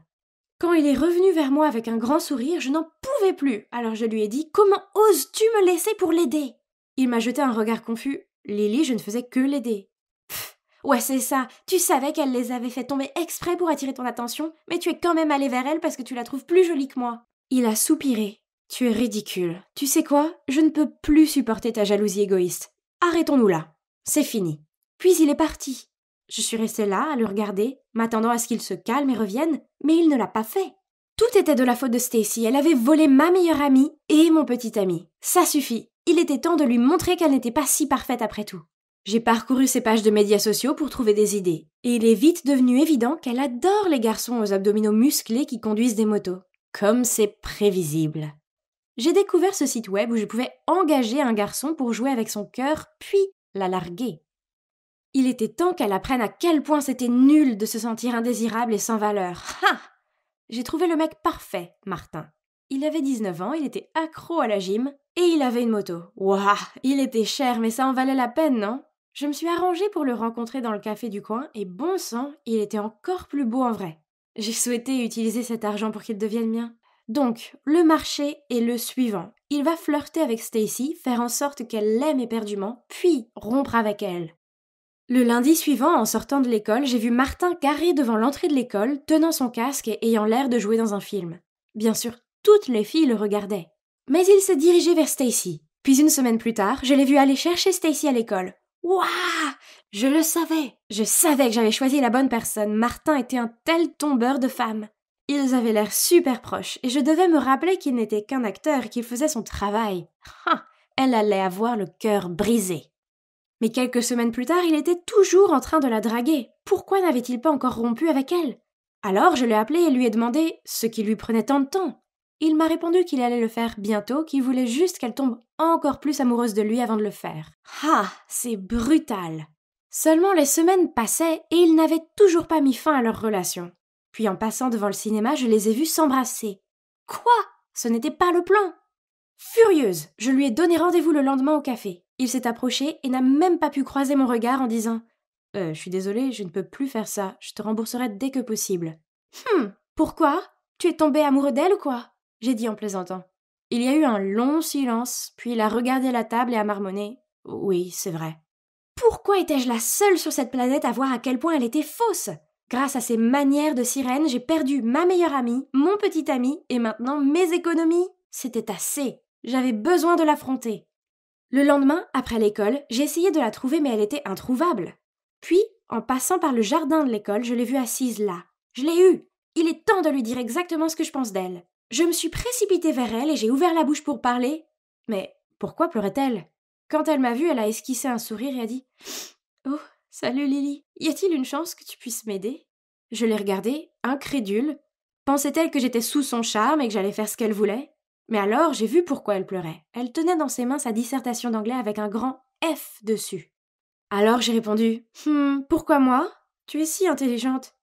Quand il est revenu vers moi avec un grand sourire, je n'en pouvais plus, alors je lui ai dit « Comment oses-tu me laisser pour l'aider ?» Il m'a jeté un regard confus. « Lily, je ne faisais que l'aider. » Ouais, c'est ça, tu savais qu'elle les avait fait tomber exprès pour attirer ton attention, mais tu es quand même allé vers elle parce que tu la trouves plus jolie que moi. Il a soupiré. Tu es ridicule. Tu sais quoi? Je ne peux plus supporter ta jalousie égoïste. Arrêtons-nous là. C'est fini. Puis il est parti. Je suis restée là, à le regarder, m'attendant à ce qu'il se calme et revienne, mais il ne l'a pas fait. Tout était de la faute de Stacy. Elle avait volé ma meilleure amie et mon petit ami. Ça suffit. Il était temps de lui montrer qu'elle n'était pas si parfaite après tout. J'ai parcouru ses pages de médias sociaux pour trouver des idées. Et il est vite devenu évident qu'elle adore les garçons aux abdominaux musclés qui conduisent des motos. Comme c'est prévisible. J'ai découvert ce site web où je pouvais engager un garçon pour jouer avec son cœur, puis la larguer. Il était temps qu'elle apprenne à quel point c'était nul de se sentir indésirable et sans valeur. Ha! J'ai trouvé le mec parfait, Martin. Il avait 19 ans, il était accro à la gym, et il avait une moto. Waouh! Il était cher, mais ça en valait la peine, non? Je me suis arrangée pour le rencontrer dans le café du coin, et bon sang, il était encore plus beau en vrai. J'ai souhaité utiliser cet argent pour qu'il devienne mien. Donc, le marché est le suivant. Il va flirter avec Stacy, faire en sorte qu'elle l'aime éperdument, puis rompre avec elle. Le lundi suivant, en sortant de l'école, j'ai vu Martin garé devant l'entrée de l'école, tenant son casque et ayant l'air de jouer dans un film. Bien sûr, toutes les filles le regardaient. Mais il s'est dirigé vers Stacy. Puis une semaine plus tard, je l'ai vu aller chercher Stacy à l'école. Waouh! Je le savais! Je savais que j'avais choisi la bonne personne. Martin était un tel tombeur de femmes. Ils avaient l'air super proches, et je devais me rappeler qu'il n'était qu'un acteur et qu'il faisait son travail. Elle allait avoir le cœur brisé. Mais quelques semaines plus tard, il était toujours en train de la draguer. Pourquoi n'avait-il pas encore rompu avec elle? Alors je l'ai appelé et lui ai demandé ce qui lui prenait tant de temps. Il m'a répondu qu'il allait le faire bientôt, qu'il voulait juste qu'elle tombe encore plus amoureuse de lui avant de le faire. Ah, c'est brutal. Seulement les semaines passaient et ils n'avaient toujours pas mis fin à leur relation. Puis en passant devant le cinéma, je les ai vus s'embrasser. Quoi? Ce n'était pas le plan. Furieuse, je lui ai donné rendez-vous le lendemain au café. Il s'est approché et n'a même pas pu croiser mon regard en disant « Je suis désolée, je ne peux plus faire ça, je te rembourserai dès que possible. » Pourquoi? Tu es tombé amoureux d'elle ou quoi? J'ai dit en plaisantant. Il y a eu un long silence, puis il a regardé la table et a marmonné « Oui, c'est vrai. » Pourquoi étais-je la seule sur cette planète à voir à quel point elle était fausse? Grâce à ses manières de sirène, j'ai perdu ma meilleure amie, mon petit ami, et maintenant mes économies. C'était assez. J'avais besoin de l'affronter. Le lendemain, après l'école, j'ai essayé de la trouver mais elle était introuvable. Puis, en passant par le jardin de l'école, je l'ai vue assise là. Je l'ai eue. Il est temps de lui dire exactement ce que je pense d'elle. Je me suis précipitée vers elle et j'ai ouvert la bouche pour parler. Mais pourquoi pleurait-elle? Quand elle m'a vue, elle a esquissé un sourire et a dit « Oh, salut Lily, y a-t-il une chance que tu puisses m'aider ?» Je l'ai regardée, incrédule. Pensait-elle que j'étais sous son charme et que j'allais faire ce qu'elle voulait? Mais alors, j'ai vu pourquoi elle pleurait. Elle tenait dans ses mains sa dissertation d'anglais avec un grand F dessus. Alors j'ai répondu « Pourquoi moi? Tu es si intelligente.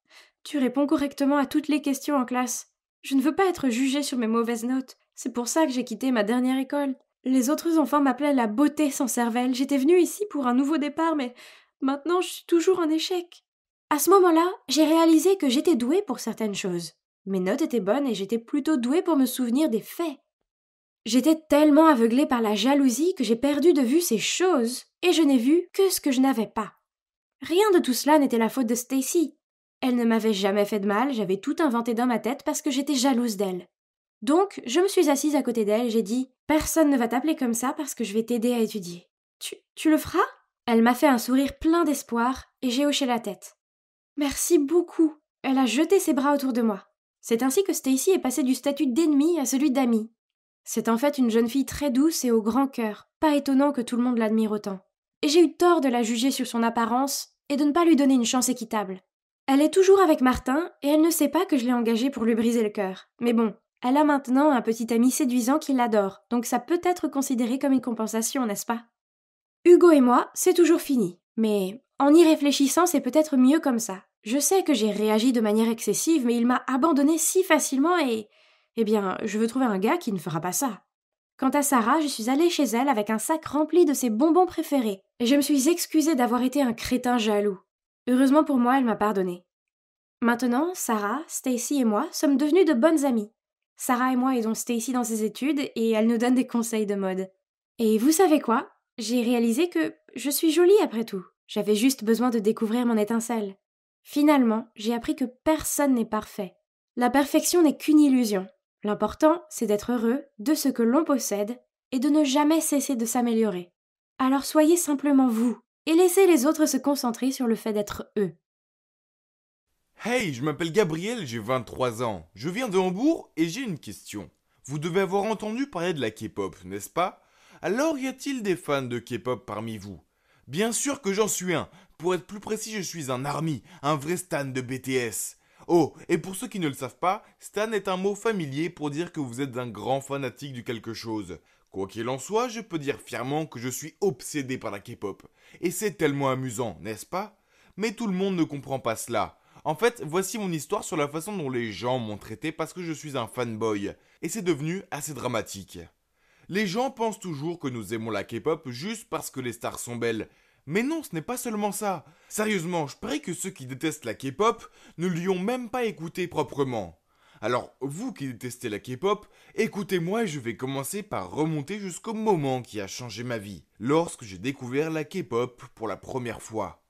Tu réponds correctement à toutes les questions en classe. Je ne veux pas être jugée sur mes mauvaises notes. C'est pour ça que j'ai quitté ma dernière école. Les autres enfants m'appelaient la beauté sans cervelle. J'étais venue ici pour un nouveau départ, mais maintenant je suis toujours en échec. » À ce moment-là, j'ai réalisé que j'étais douée pour certaines choses. Mes notes étaient bonnes et j'étais plutôt douée pour me souvenir des faits. J'étais tellement aveuglée par la jalousie que j'ai perdu de vue ces choses et je n'ai vu que ce que je n'avais pas. Rien de tout cela n'était la faute de Stacy. Elle ne m'avait jamais fait de mal, j'avais tout inventé dans ma tête parce que j'étais jalouse d'elle. Donc, je me suis assise à côté d'elle et j'ai dit « Personne ne va t'appeler comme ça parce que je vais t'aider à étudier. Tu le feras ?» Elle m'a fait un sourire plein d'espoir et j'ai hoché la tête. « Merci beaucoup. » Elle a jeté ses bras autour de moi. C'est ainsi que Stacy est passée du statut d'ennemi à celui d'ami. C'est en fait une jeune fille très douce et au grand cœur, pas étonnant que tout le monde l'admire autant. Et j'ai eu tort de la juger sur son apparence et de ne pas lui donner une chance équitable. Elle est toujours avec Martin et elle ne sait pas que je l'ai engagée pour lui briser le cœur. Mais bon, elle a maintenant un petit ami séduisant qui l'adore, donc ça peut être considéré comme une compensation, n'est-ce pas? Hugo et moi, c'est toujours fini. Mais en y réfléchissant, c'est peut-être mieux comme ça. Je sais que j'ai réagi de manière excessive, mais il m'a abandonnée si facilement et... Eh bien, je veux trouver un gars qui ne fera pas ça. Quant à Sarah, je suis allée chez elle avec un sac rempli de ses bonbons préférés, et je me suis excusée d'avoir été un crétin jaloux. Heureusement pour moi, elle m'a pardonné. Maintenant, Sarah, Stacy et moi sommes devenues de bonnes amies. Sarah et moi aidons Stacy dans ses études et elle nous donne des conseils de mode. Et vous savez quoi? J'ai réalisé que je suis jolie après tout. J'avais juste besoin de découvrir mon étincelle. Finalement, j'ai appris que personne n'est parfait. La perfection n'est qu'une illusion. L'important, c'est d'être heureux de ce que l'on possède et de ne jamais cesser de s'améliorer. Alors soyez simplement vous et laissez les autres se concentrer sur le fait d'être eux. Hey, je m'appelle Gabriel, j'ai 23 ans. Je viens de Hambourg et j'ai une question. Vous devez avoir entendu parler de la K-pop, n'est-ce pas? Alors y a-t-il des fans de K-pop parmi vous? Bien sûr que j'en suis un. Pour être plus précis, je suis un ARMY, un vrai stan de BTS. Oh, et pour ceux qui ne le savent pas, stan est un mot familier pour dire que vous êtes un grand fanatique de quelque chose. Quoi qu'il en soit, je peux dire fièrement que je suis obsédé par la K-pop. Et c'est tellement amusant, n'est-ce pas? Mais tout le monde ne comprend pas cela. En fait, voici mon histoire sur la façon dont les gens m'ont traité parce que je suis un fanboy. Et c'est devenu assez dramatique. Les gens pensent toujours que nous aimons la K-pop juste parce que les stars sont belles. Mais non, ce n'est pas seulement ça. Sérieusement, je parie que ceux qui détestent la K-pop ne l'y ont même pas écouté proprement. Alors, vous qui détestez la K-pop, écoutez-moi et je vais commencer par remonter jusqu'au moment qui a changé ma vie, lorsque j'ai découvert la K-pop pour la première fois.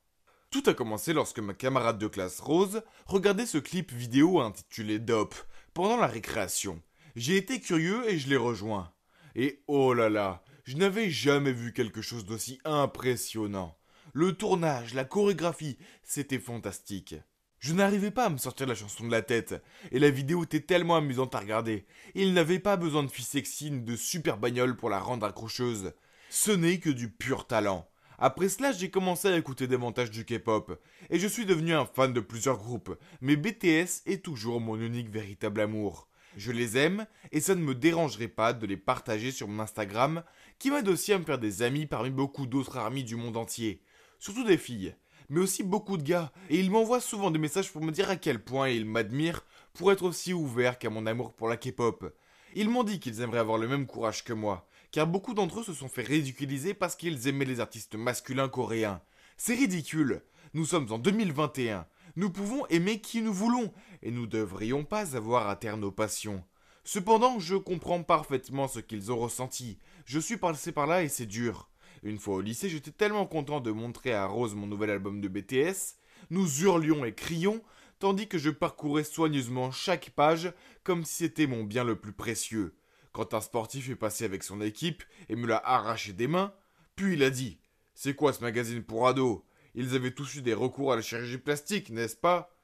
Tout a commencé lorsque ma camarade de classe Rose regardait ce clip vidéo intitulé Dope pendant la récréation. J'ai été curieux et je l'ai rejoint. Et oh là là, je n'avais jamais vu quelque chose d'aussi impressionnant. Le tournage, la chorégraphie, c'était fantastique. Je n'arrivais pas à me sortir la chanson de la tête, et la vidéo était tellement amusante à regarder. Il n'avait pas besoin de filles sexy ni de super bagnoles pour la rendre accrocheuse. Ce n'est que du pur talent. Après cela, j'ai commencé à écouter davantage du K-pop, et je suis devenu un fan de plusieurs groupes, mais BTS est toujours mon unique véritable amour. Je les aime, et ça ne me dérangerait pas de les partager sur mon Instagram, qui m'aide aussi à me faire des amis parmi beaucoup d'autres ARMY du monde entier. Surtout des filles, mais aussi beaucoup de gars, et ils m'envoient souvent des messages pour me dire à quel point ils m'admirent pour être aussi ouverts qu'à mon amour pour la K-pop. Ils m'ont dit qu'ils aimeraient avoir le même courage que moi, car beaucoup d'entre eux se sont fait ridiculiser parce qu'ils aimaient les artistes masculins coréens. C'est ridicule, nous sommes en 2021. Nous pouvons aimer qui nous voulons, et nous ne devrions pas avoir à taire nos passions. Cependant, je comprends parfaitement ce qu'ils ont ressenti. Je suis passé par là et c'est dur. Une fois au lycée, j'étais tellement content de montrer à Rose mon nouvel album de BTS. Nous hurlions et crions, tandis que je parcourais soigneusement chaque page comme si c'était mon bien le plus précieux. Quand un sportif est passé avec son équipe et me l'a arraché des mains, puis il a dit « C'est quoi ce magazine pour ados ? Ils avaient tous eu des recours à la chirurgie plastique, n'est-ce pas ?»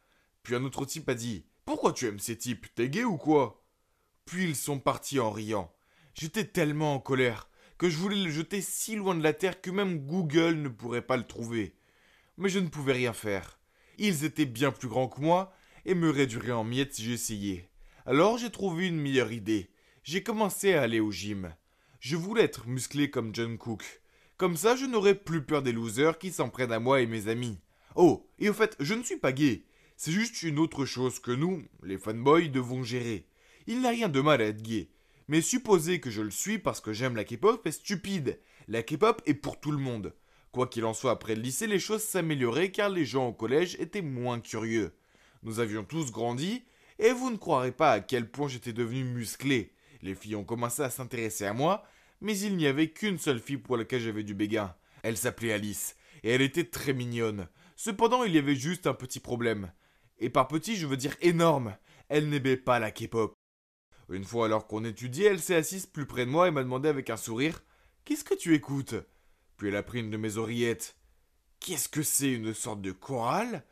Puis un autre type a dit « Pourquoi tu aimes ces types ? T'es gay ou quoi ?» Puis ils sont partis en riant. J'étais tellement en colère que je voulais le jeter si loin de la terre que même Google ne pourrait pas le trouver. Mais je ne pouvais rien faire. Ils étaient bien plus grands que moi et me réduiraient en miettes si j'essayais. Alors j'ai trouvé une meilleure idée. J'ai commencé à aller au gym. Je voulais être musclé comme John Cook. Comme ça, je n'aurais plus peur des losers qui s'en prennent à moi et mes amis. Oh, et au fait, je ne suis pas gay. C'est juste une autre chose que nous, les fanboys, devons gérer. Il n'y a rien de mal à être gay. Mais supposer que je le suis parce que j'aime la K-pop est stupide. La K-pop est pour tout le monde. Quoi qu'il en soit, après le lycée, les choses s'amélioraient car les gens au collège étaient moins curieux. Nous avions tous grandi, et vous ne croirez pas à quel point j'étais devenu musclé. Les filles ont commencé à s'intéresser à moi, mais il n'y avait qu'une seule fille pour laquelle j'avais du béguin. Elle s'appelait Alice, et elle était très mignonne. Cependant, il y avait juste un petit problème. Et par petit, je veux dire énorme. Elle n'aimait pas la K-pop. Une fois alors qu'on étudiait, elle s'est assise plus près de moi et m'a demandé avec un sourire « Qu'est-ce que tu écoutes ?» Puis elle a pris une de mes oreillettes. « Qu'est-ce que c'est, une sorte de chorale ?»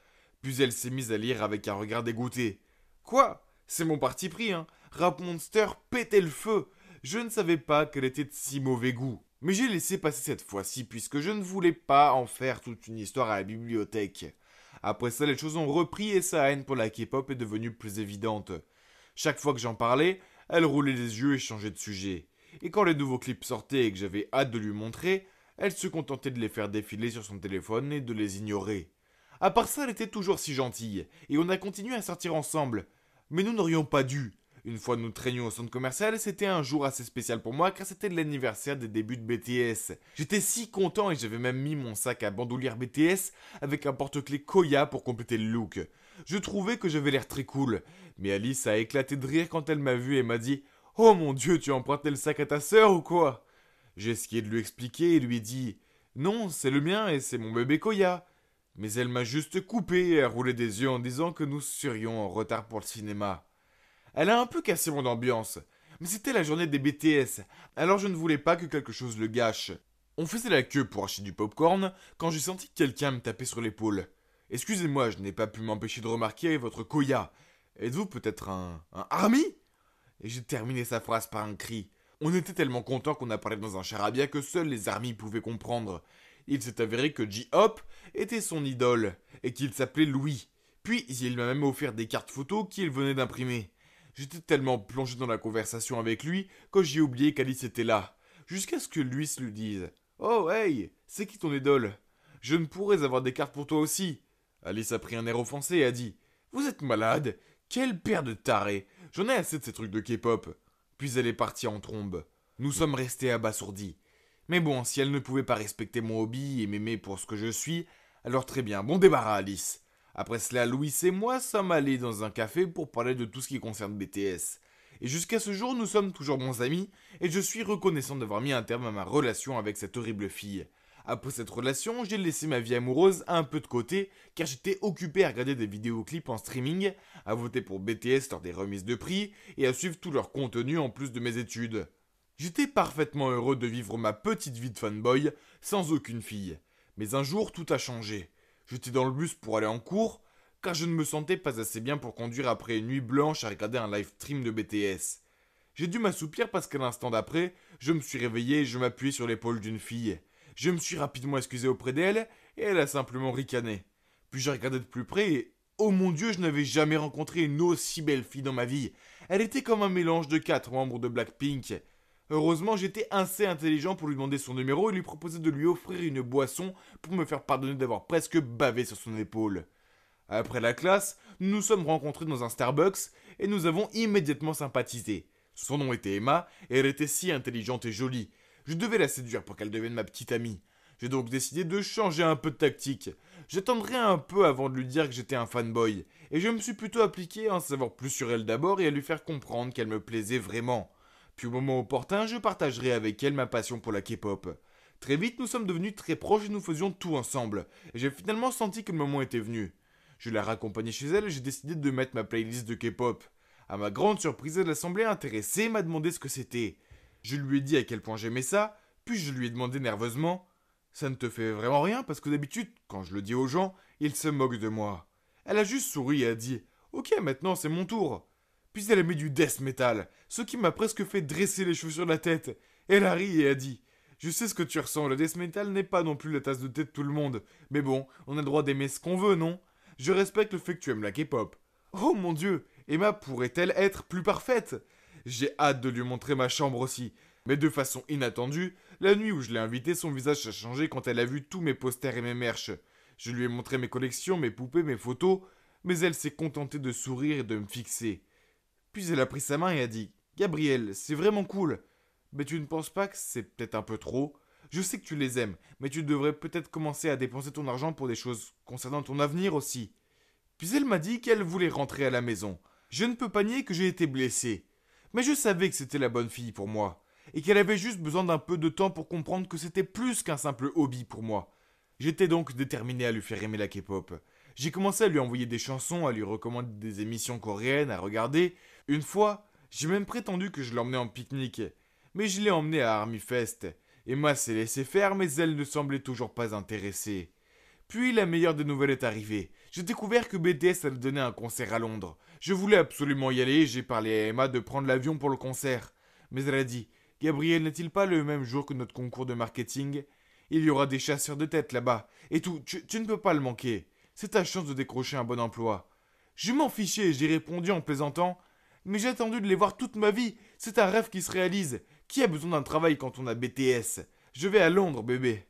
Puis elle s'est mise à lire avec un regard dégoûté. « Quoi ? C'est mon parti pris, hein. Rap Monster pétait le feu. Je ne savais pas qu'elle était de si mauvais goût. Mais j'ai laissé passer cette fois-ci puisque je ne voulais pas en faire toute une histoire à la bibliothèque. Après ça, les choses ont repris et sa haine pour la K-pop est devenue plus évidente. Chaque fois que j'en parlais, elle roulait les yeux et changeait de sujet. Et quand les nouveaux clips sortaient et que j'avais hâte de lui montrer, elle se contentait de les faire défiler sur son téléphone et de les ignorer. À part ça, elle était toujours si gentille, et on a continué à sortir ensemble. Mais nous n'aurions pas dû. Une fois nous traînions au centre commercial et c'était un jour assez spécial pour moi car c'était l'anniversaire des débuts de BTS. J'étais si content et j'avais même mis mon sac à bandoulière BTS avec un porte-clés Koya pour compléter le look. Je trouvais que j'avais l'air très cool, mais Alice a éclaté de rire quand elle m'a vu et m'a dit « Oh mon Dieu, tu as emprunté le sac à ta sœur ou quoi ?» J'ai essayé de lui expliquer et lui dit « Non, c'est le mien et c'est mon bébé Koya. » Mais elle m'a juste coupé et a roulé des yeux en disant que nous serions en retard pour le cinéma. Elle a un peu cassé mon ambiance. Mais c'était la journée des BTS, alors je ne voulais pas que quelque chose le gâche. On faisait la queue pour acheter du popcorn quand j'ai senti quelqu'un me taper sur l'épaule. Excusez-moi, je n'ai pas pu m'empêcher de remarquer votre koya. Êtes-vous peut-être un army? Et j'ai terminé sa phrase par un cri. On était tellement contents qu'on a parlé dans un charabia que seuls les armies pouvaient comprendre. Il s'est avéré que J-Hop était son idole, et qu'il s'appelait Louis. Puis il m'a même offert des cartes photos qu'il venait d'imprimer. J'étais tellement plongé dans la conversation avec lui que j'ai oublié qu'Alice était là. Jusqu'à ce que Luis lui dise « Oh hey, c'est qui ton idole? Je ne pourrais avoir des cartes pour toi aussi. » Alice a pris un air offensé et a dit « Vous êtes malade? Quelle paire de tarés! J'en ai assez de ces trucs de K-pop. » Puis elle est partie en trombe. Nous sommes restés abasourdis. Mais bon, si elle ne pouvait pas respecter mon hobby et m'aimer pour ce que je suis, alors très bien, bon débarras Alice. Après cela, Louis et moi sommes allés dans un café pour parler de tout ce qui concerne BTS. Et jusqu'à ce jour, nous sommes toujours bons amis, et je suis reconnaissant d'avoir mis un terme à ma relation avec cette horrible fille. Après cette relation, j'ai laissé ma vie amoureuse un peu de côté, car j'étais occupé à regarder des vidéoclips en streaming, à voter pour BTS lors des remises de prix, et à suivre tout leur contenu en plus de mes études. J'étais parfaitement heureux de vivre ma petite vie de fanboy, sans aucune fille. Mais un jour, tout a changé. J'étais dans le bus pour aller en cours, car je ne me sentais pas assez bien pour conduire après une nuit blanche à regarder un live stream de BTS. J'ai dû m'assoupir parce qu'à l'instant d'après, je me suis réveillé et je m'appuyais sur l'épaule d'une fille. Je me suis rapidement excusé auprès d'elle, et elle a simplement ricané. Puis j'ai regardé de plus près et, oh mon Dieu, je n'avais jamais rencontré une aussi belle fille dans ma vie. Elle était comme un mélange de 4 membres de Blackpink. Heureusement, j'étais assez intelligent pour lui demander son numéro et lui proposer de lui offrir une boisson pour me faire pardonner d'avoir presque bavé sur son épaule. Après la classe, nous nous sommes rencontrés dans un Starbucks et nous avons immédiatement sympathisé. Son nom était Emma et elle était si intelligente et jolie. Je devais la séduire pour qu'elle devienne ma petite amie. J'ai donc décidé de changer un peu de tactique. J'attendrai un peu avant de lui dire que j'étais un fanboy, et je me suis plutôt appliqué à en savoir plus sur elle d'abord et à lui faire comprendre qu'elle me plaisait vraiment. Puis au moment opportun, je partagerai avec elle ma passion pour la K-pop. Très vite, nous sommes devenus très proches et nous faisions tout ensemble, et j'ai finalement senti que le moment était venu. Je l'ai raccompagnée chez elle et j'ai décidé de mettre ma playlist de K-pop. À ma grande surprise, elle a semblé intéressée et m'a demandé ce que c'était. Je lui ai dit à quel point j'aimais ça, puis je lui ai demandé nerveusement « Ça ne te fait vraiment rien parce que d'habitude, quand je le dis aux gens, ils se moquent de moi. » Elle a juste souri et a dit « Ok, maintenant c'est mon tour. » Puis elle a mis du death metal, ce qui m'a presque fait dresser les cheveux sur la tête. Elle a ri et a dit « Je sais ce que tu ressens, le death metal n'est pas non plus la tasse de thé de tout le monde. Mais bon, on a le droit d'aimer ce qu'on veut, non? Je respecte le fait que tu aimes la K-pop. » Oh mon Dieu, Emma pourrait-elle être plus parfaite? J'ai hâte de lui montrer ma chambre aussi. Mais de façon inattendue, la nuit où je l'ai invitée, son visage a changé quand elle a vu tous mes posters et mes merch. Je lui ai montré mes collections, mes poupées, mes photos, mais elle s'est contentée de sourire et de me fixer. Puis elle a pris sa main et a dit « Gabriel, c'est vraiment cool. Mais tu ne penses pas que c'est peut-être un peu trop? Je sais que tu les aimes, mais tu devrais peut-être commencer à dépenser ton argent pour des choses concernant ton avenir aussi. » Puis elle m'a dit qu'elle voulait rentrer à la maison. Je ne peux pas nier que j'ai été blessé. Mais je savais que c'était la bonne fille pour moi, et qu'elle avait juste besoin d'un peu de temps pour comprendre que c'était plus qu'un simple hobby pour moi. J'étais donc déterminé à lui faire aimer la K-pop. J'ai commencé à lui envoyer des chansons, à lui recommander des émissions coréennes à regarder. Une fois, j'ai même prétendu que je l'emmenais en pique-nique. Mais je l'ai emmenée à Army Fest. Emma s'est laissée faire, mais elle ne semblait toujours pas intéressée. Puis la meilleure des nouvelles est arrivée. J'ai découvert que BTS allait donner un concert à Londres. Je voulais absolument y aller et j'ai parlé à Emma de prendre l'avion pour le concert. Mais elle a dit « Gabriel, n'est-il pas le même jour que notre concours de marketing? Il y aura des chasseurs de tête là-bas. Et tout, tu ne peux pas le manquer. C'est ta chance de décrocher un bon emploi. » Je m'en fichais et j'ai répondu en plaisantant « Mais j'ai attendu de les voir toute ma vie. C'est un rêve qui se réalise. Qui a besoin d'un travail quand on a BTS? Je vais à Londres, bébé. »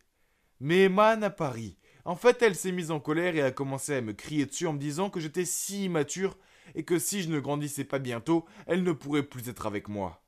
Mais Emma n'a pas ri. En fait, elle s'est mise en colère et a commencé à me crier dessus en me disant que j'étais si immature et que si je ne grandissais pas bientôt, elle ne pourrait plus être avec moi.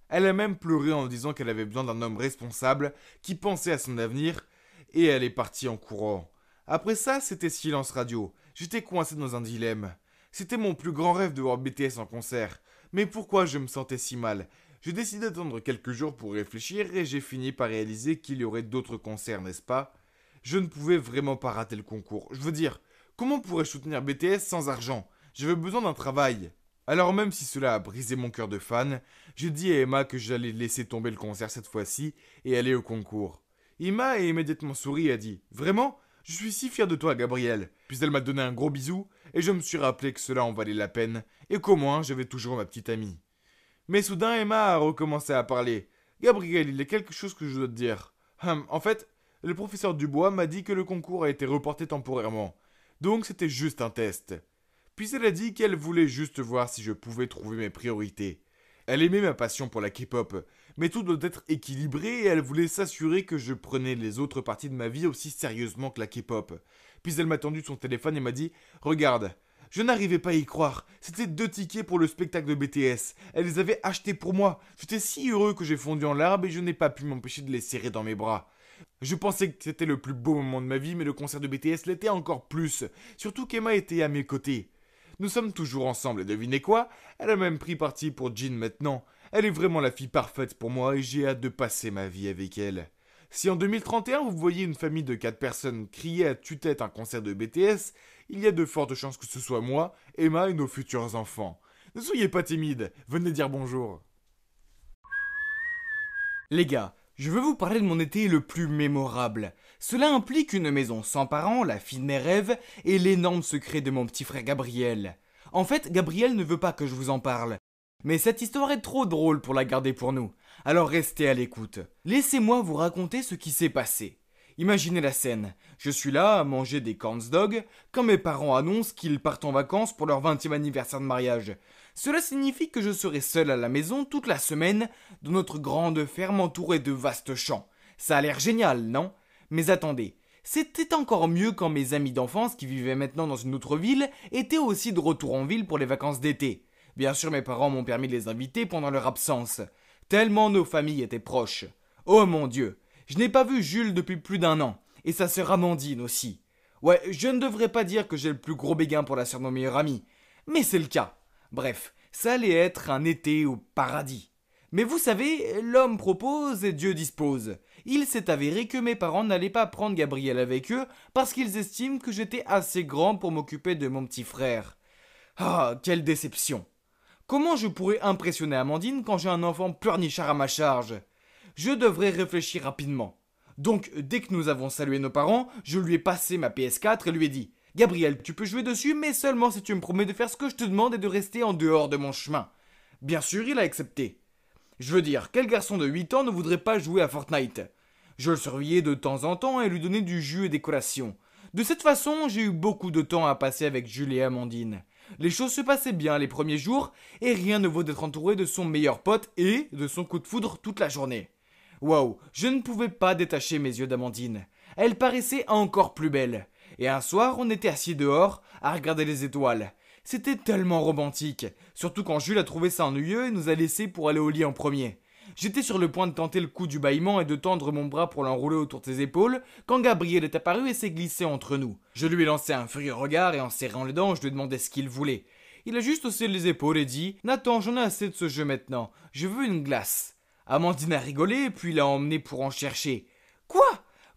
Elle a même pleuré en disant qu'elle avait besoin d'un homme responsable qui pensait à son avenir et elle est partie en courant. Après ça, c'était silence radio. J'étais coincé dans un dilemme. C'était mon plus grand rêve de voir BTS en concert. Mais pourquoi je me sentais si mal? J'ai décidé d'attendre quelques jours pour réfléchir et j'ai fini par réaliser qu'il y aurait d'autres concerts, n'est-ce pas? Je ne pouvais vraiment pas rater le concours. Je veux dire, comment pourrais-je soutenir BTS sans argent? J'avais besoin d'un travail. Alors même si cela a brisé mon cœur de fan, j'ai dit à Emma que j'allais laisser tomber le concert cette fois-ci et aller au concours. Emma a immédiatement souri et a dit « Vraiment ? Je suis si fier de toi, Gabriel !» Puis elle m'a donné un gros bisou et je me suis rappelé que cela en valait la peine et qu'au moins j'avais toujours ma petite amie. Mais soudain, Emma a recommencé à parler. « Gabriel, il y a quelque chose que je dois te dire. En fait, le professeur Dubois m'a dit que le concours a été reporté temporairement. Donc c'était juste un test. » Puis elle a dit qu'elle voulait juste voir si je pouvais trouver mes priorités. Elle aimait ma passion pour la K-pop, mais tout doit être équilibré et elle voulait s'assurer que je prenais les autres parties de ma vie aussi sérieusement que la K-pop. Puis elle m'a tendu son téléphone et m'a dit « Regarde, je n'arrivais pas à y croire. C'était 2 tickets pour le spectacle de BTS. Elle les avait achetés pour moi. J'étais si heureux que j'ai fondu en larmes et je n'ai pas pu m'empêcher de les serrer dans mes bras. Je pensais que c'était le plus beau moment de ma vie, mais le concert de BTS l'était encore plus. Surtout qu'Emma était à mes côtés. Nous sommes toujours ensemble et devinez quoi ? Elle a même pris parti pour Jin maintenant. Elle est vraiment la fille parfaite pour moi et j'ai hâte de passer ma vie avec elle. Si en 2031 vous voyez une famille de 4 personnes crier à tue-tête un concert de BTS, il y a de fortes chances que ce soit moi, Emma et nos futurs enfants. Ne soyez pas timides, venez dire bonjour. Les gars, je veux vous parler de mon été le plus mémorable. Cela implique une maison sans parents, la fille de mes rêves, et l'énorme secret de mon petit frère Gabriel. En fait, Gabriel ne veut pas que je vous en parle. Mais cette histoire est trop drôle pour la garder pour nous. Alors restez à l'écoute. Laissez-moi vous raconter ce qui s'est passé. Imaginez la scène. Je suis là à manger des cornsdogs quand mes parents annoncent qu'ils partent en vacances pour leur 20e anniversaire de mariage. Cela signifie que je serai seul à la maison toute la semaine dans notre grande ferme entourée de vastes champs. Ça a l'air génial, non ? Mais attendez, c'était encore mieux quand mes amis d'enfance qui vivaient maintenant dans une autre ville étaient aussi de retour en ville pour les vacances d'été. Bien sûr, mes parents m'ont permis de les inviter pendant leur absence. Tellement nos familles étaient proches. Oh mon Dieu, je n'ai pas vu Jules depuis plus d'1 an. Et sa sœur Amandine aussi. Ouais, je ne devrais pas dire que j'ai le plus gros béguin pour la sœur de mon meilleur ami. Mais c'est le cas. Bref, ça allait être un été au paradis. Mais vous savez, l'homme propose et Dieu dispose. Il s'est avéré que mes parents n'allaient pas prendre Gabriel avec eux parce qu'ils estiment que j'étais assez grand pour m'occuper de mon petit frère. Ah, quelle déception. Comment je pourrais impressionner Amandine quand j'ai un enfant pleurnichard à ma charge ? Je devrais réfléchir rapidement. Donc, dès que nous avons salué nos parents, je lui ai passé ma PS4 et lui ai dit « Gabriel, tu peux jouer dessus, mais seulement si tu me promets de faire ce que je te demande et de rester en dehors de mon chemin. » Bien sûr, il a accepté. Je veux dire, quel garçon de 8 ans ne voudrait pas jouer à Fortnite ? Je le surveillais de temps en temps et lui donnais du jus et des collations. De cette façon, j'ai eu beaucoup de temps à passer avec Jules et Amandine. Les choses se passaient bien les premiers jours et rien ne vaut d'être entouré de son meilleur pote et de son coup de foudre toute la journée. Waouh, je ne pouvais pas détacher mes yeux d'Amandine. Elle paraissait encore plus belle. Et un soir, on était assis dehors à regarder les étoiles. C'était tellement romantique, surtout quand Jules a trouvé ça ennuyeux et nous a laissés pour aller au lit en premier. J'étais sur le point de tenter le coup du bâillement et de tendre mon bras pour l'enrouler autour de ses épaules, quand Gabriel est apparu et s'est glissé entre nous. Je lui ai lancé un furieux regard et en serrant les dents, je lui ai demandé ce qu'il voulait. Il a juste haussé les épaules et dit « Nathan, j'en ai assez de ce jeu maintenant, je veux une glace. » Amandine a rigolé puis l'a emmené pour en chercher. « Quoi ?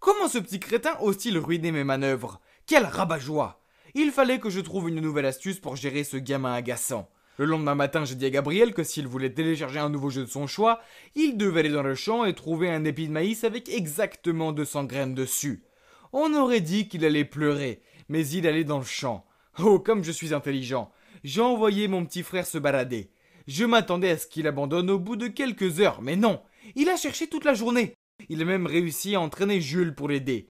Comment ce petit crétin ose-t-il ruiner mes manœuvres ? Quel rabat-joie ! Il fallait que je trouve une nouvelle astuce pour gérer ce gamin agaçant. Le lendemain matin, j'ai dit à Gabriel que s'il voulait télécharger un nouveau jeu de son choix, il devait aller dans le champ et trouver un épi de maïs avec exactement 200 graines dessus. On aurait dit qu'il allait pleurer, mais il allait dans le champ. Oh, comme je suis intelligent. J'ai envoyé mon petit frère se balader. Je m'attendais à ce qu'il abandonne au bout de quelques heures, mais non. Il a cherché toute la journée. Il a même réussi à entraîner Jules pour l'aider.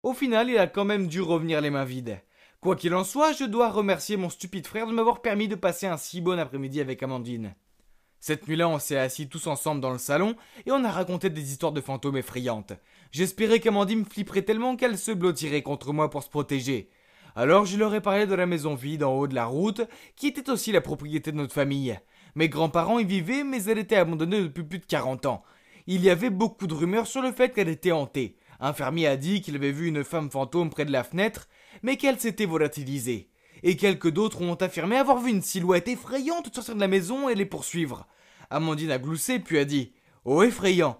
Au final, il a quand même dû revenir les mains vides. Quoi qu'il en soit, je dois remercier mon stupide frère de m'avoir permis de passer un si bon après-midi avec Amandine. Cette nuit-là, on s'est assis tous ensemble dans le salon et on a raconté des histoires de fantômes effrayantes. J'espérais qu'Amandine flipperait tellement qu'elle se blottirait contre moi pour se protéger. Alors je leur ai parlé de la maison vide en haut de la route, qui était aussi la propriété de notre famille. Mes grands-parents y vivaient, mais elle était abandonnée depuis plus de 40 ans. Il y avait beaucoup de rumeurs sur le fait qu'elle était hantée. Un fermier a dit qu'il avait vu une femme fantôme près de la fenêtre, mais qu'elle s'était volatilisée. Et quelques d'autres ont affirmé avoir vu une silhouette effrayante sortir de la maison et les poursuivre. Amandine a gloussé puis a dit « Oh effrayant,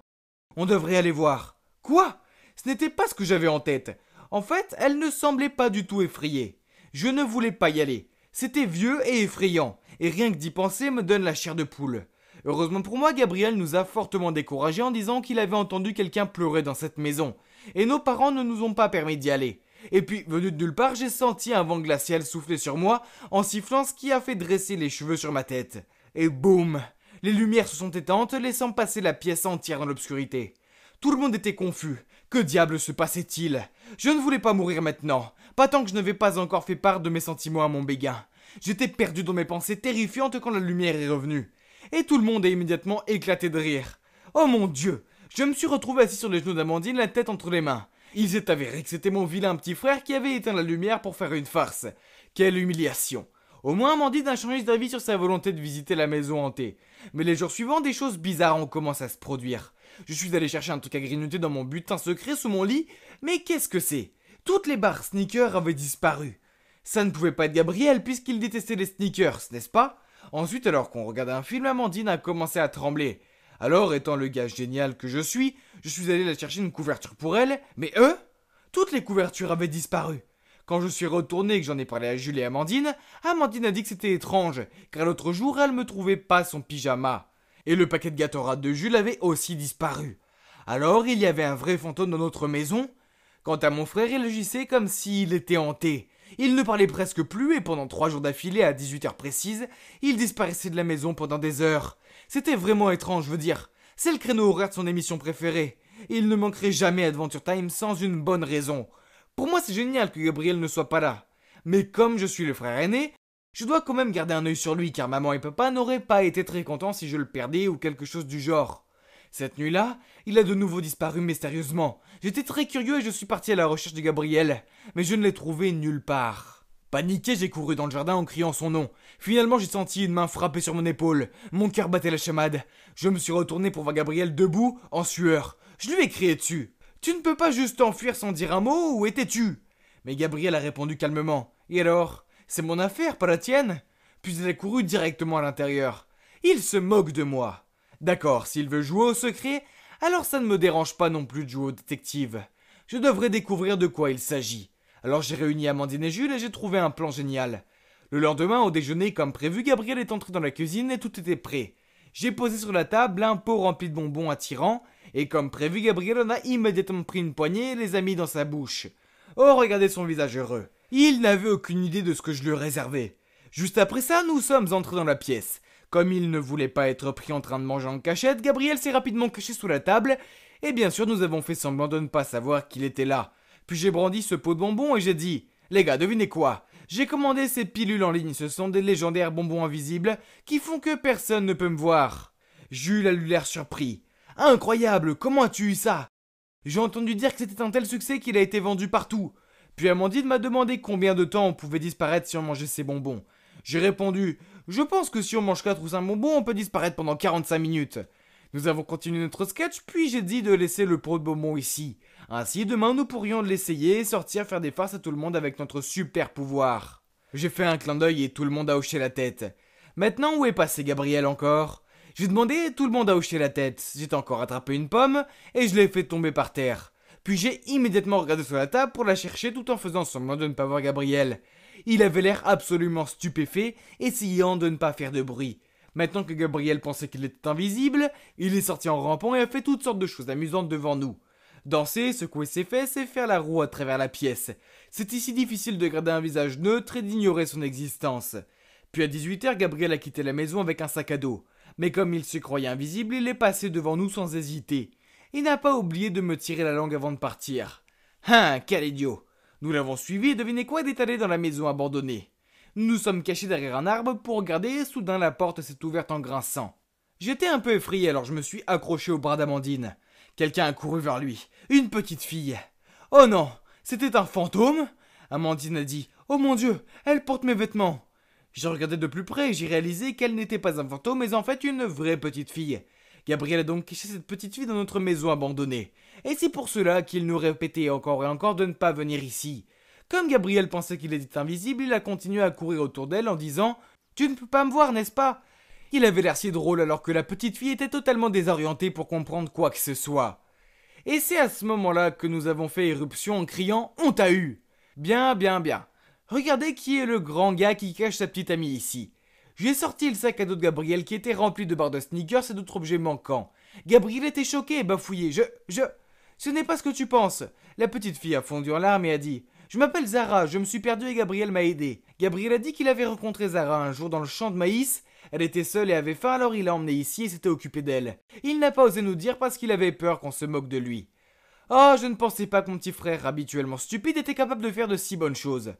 on devrait aller voir. » Quoi ? Ce n'était pas ce que j'avais en tête. En fait, elle ne semblait pas du tout effrayée. Je ne voulais pas y aller. C'était vieux et effrayant, et rien que d'y penser me donne la chair de poule. Heureusement pour moi, Gabriel nous a fortement découragés en disant qu'il avait entendu quelqu'un pleurer dans cette maison, et nos parents ne nous ont pas permis d'y aller. Et puis, venu de nulle part, j'ai senti un vent glacial souffler sur moi en sifflant, ce qui a fait dresser les cheveux sur ma tête. Et boum! Les lumières se sont éteintes, laissant passer la pièce entière dans l'obscurité. Tout le monde était confus. Que diable se passait-il? Je ne voulais pas mourir maintenant, pas tant que je n'avais pas encore fait part de mes sentiments à mon béguin. J'étais perdu dans mes pensées terrifiantes quand la lumière est revenue. Et tout le monde a immédiatement éclaté de rire. Oh mon Dieu! Je me suis retrouvé assis sur les genoux d'Amandine, la tête entre les mains. Il s'est avéré que c'était mon vilain petit frère qui avait éteint la lumière pour faire une farce. Quelle humiliation! Au moins Amandine a changé d'avis sur sa volonté de visiter la maison hantée. Mais les jours suivants, des choses bizarres ont commencé à se produire. Je suis allé chercher un truc à grignoter dans mon butin secret sous mon lit, mais qu'est-ce que c'est? Toutes les barres sneakers avaient disparu. Ça ne pouvait pas être Gabriel puisqu'il détestait les sneakers, n'est-ce pas? Ensuite, alors qu'on regardait un film, Amandine a commencé à trembler. Alors, étant le gars génial que je suis allé la chercher une couverture pour elle, mais eux, toutes les couvertures avaient disparu. Quand je suis retourné et que j'en ai parlé à Jules et Amandine, Amandine a dit que c'était étrange, car l'autre jour, elle me trouvait pas son pyjama. Et le paquet de gâteaux de Jules avait aussi disparu. Alors, il y avait un vrai fantôme dans notre maison. Quant à mon frère, il agissait comme s'il était hanté. Il ne parlait presque plus et pendant 3 jours d'affilée à 18h précises, il disparaissait de la maison pendant des heures. C'était vraiment étrange, je veux dire. C'est le créneau horaire de son émission préférée. Il ne manquerait jamais Adventure Time sans une bonne raison. Pour moi, c'est génial que Gabriel ne soit pas là. Mais comme je suis le frère aîné, je dois quand même garder un œil sur lui car maman et papa n'auraient pas été très contents si je le perdais ou quelque chose du genre. Cette nuit-là, il a de nouveau disparu mystérieusement. J'étais très curieux et je suis parti à la recherche de Gabriel, mais je ne l'ai trouvé nulle part. Paniqué, j'ai couru dans le jardin en criant son nom. Finalement, j'ai senti une main frapper sur mon épaule. Mon cœur battait la chamade. Je me suis retourné pour voir Gabriel debout, en sueur. Je lui ai crié dessus. « Tu ne peux pas juste t'enfuir sans dire un mot, où étais-tu » Mais Gabriel a répondu calmement. « Et alors ? C'est mon affaire, pas la tienne ?» Puis il a couru directement à l'intérieur. Il se moque de moi. D'accord, s'il veut jouer au secret, alors ça ne me dérange pas non plus de jouer au détective. Je devrais découvrir de quoi il s'agit. Alors j'ai réuni Amandine et Jules et j'ai trouvé un plan génial. Le lendemain, au déjeuner, comme prévu, Gabriel est entré dans la cuisine et tout était prêt. J'ai posé sur la table un pot rempli de bonbons attirants, et comme prévu, Gabriel en a immédiatement pris une poignée et les a mis dans sa bouche. Oh, regardez son visage heureux. Il n'avait aucune idée de ce que je lui réservais. Juste après ça, nous sommes entrés dans la pièce. Comme il ne voulait pas être pris en train de manger en cachette, Gabriel s'est rapidement caché sous la table, et bien sûr nous avons fait semblant de ne pas savoir qu'il était là. Puis j'ai brandi ce pot de bonbons et j'ai dit « Les gars, devinez quoi? J'ai commandé ces pilules en ligne, ce sont des légendaires bonbons invisibles qui font que personne ne peut me voir. » Jules a eu l'air surpris. « Incroyable, comment as-tu eu ça? » J'ai entendu dire que c'était un tel succès qu'il a été vendu partout. Puis Amandine m'a demandé combien de temps on pouvait disparaître si on mangeait ces bonbons. J'ai répondu « Je pense que si on mange 4 ou 5 bonbons, on peut disparaître pendant 45 minutes. » Nous avons continué notre sketch, puis j'ai dit de laisser le pot de bonbons ici. Ainsi, demain, nous pourrions l'essayer et sortir faire des farces à tout le monde avec notre super pouvoir. J'ai fait un clin d'œil et tout le monde a hoché la tête. Maintenant, où est passé Gabriel encore? J'ai demandé et tout le monde a hoché la tête. J'ai encore attrapé une pomme et je l'ai fait tomber par terre. Puis j'ai immédiatement regardé sur la table pour la chercher tout en faisant semblant de ne pas voir Gabriel. Il avait l'air absolument stupéfait, essayant de ne pas faire de bruit. Maintenant que Gabriel pensait qu'il était invisible, il est sorti en rampant et a fait toutes sortes de choses amusantes devant nous. Danser, secouer ses fesses et faire la roue à travers la pièce. C'est ici difficile de garder un visage neutre et d'ignorer son existence. Puis à 18h, Gabriel a quitté la maison avec un sac à dos. Mais comme il se croyait invisible, il est passé devant nous sans hésiter. Il n'a pas oublié de me tirer la langue avant de partir. Hein, quel idiot! Nous l'avons suivi et devinez quoi, il est allé dans la maison abandonnée. Nous nous sommes cachés derrière un arbre pour regarder et soudain la porte s'est ouverte en grinçant. J'étais un peu effrayé alors je me suis accroché au bras d'Amandine. Quelqu'un a couru vers lui. Une petite fille. Oh non, c'était un fantôme? Amandine a dit. Oh mon Dieu, elle porte mes vêtements. J'ai regardé de plus près et j'ai réalisé qu'elle n'était pas un fantôme mais en fait une vraie petite fille. Gabriel a donc caché cette petite fille dans notre maison abandonnée. Et c'est pour cela qu'il nous répétait encore et encore de ne pas venir ici. Comme Gabriel pensait qu'il était invisible, il a continué à courir autour d'elle en disant « Tu ne peux pas me voir, n'est-ce pas ?» Il avait l'air si drôle alors que la petite fille était totalement désorientée pour comprendre quoi que ce soit. Et c'est à ce moment-là que nous avons fait éruption en criant « On t'a eu !» Bien, bien, bien. Regardez qui est le grand gars qui cache sa petite amie ici. J'ai sorti le sac à dos de Gabriel qui était rempli de barres de sneakers et d'autres objets manquants. Gabriel était choqué et bafouillé. Ce n'est pas ce que tu penses. La petite fille a fondu en larmes et a dit: Je m'appelle Zara, je me suis perdue et Gabriel m'a aidé. Gabriel a dit qu'il avait rencontré Zara un jour dans le champ de maïs. Elle était seule et avait faim, alors il l'a emmenée ici et s'était occupé d'elle. Il n'a pas osé nous dire parce qu'il avait peur qu'on se moque de lui. Oh, je ne pensais pas que mon petit frère, habituellement stupide, était capable de faire de si bonnes choses.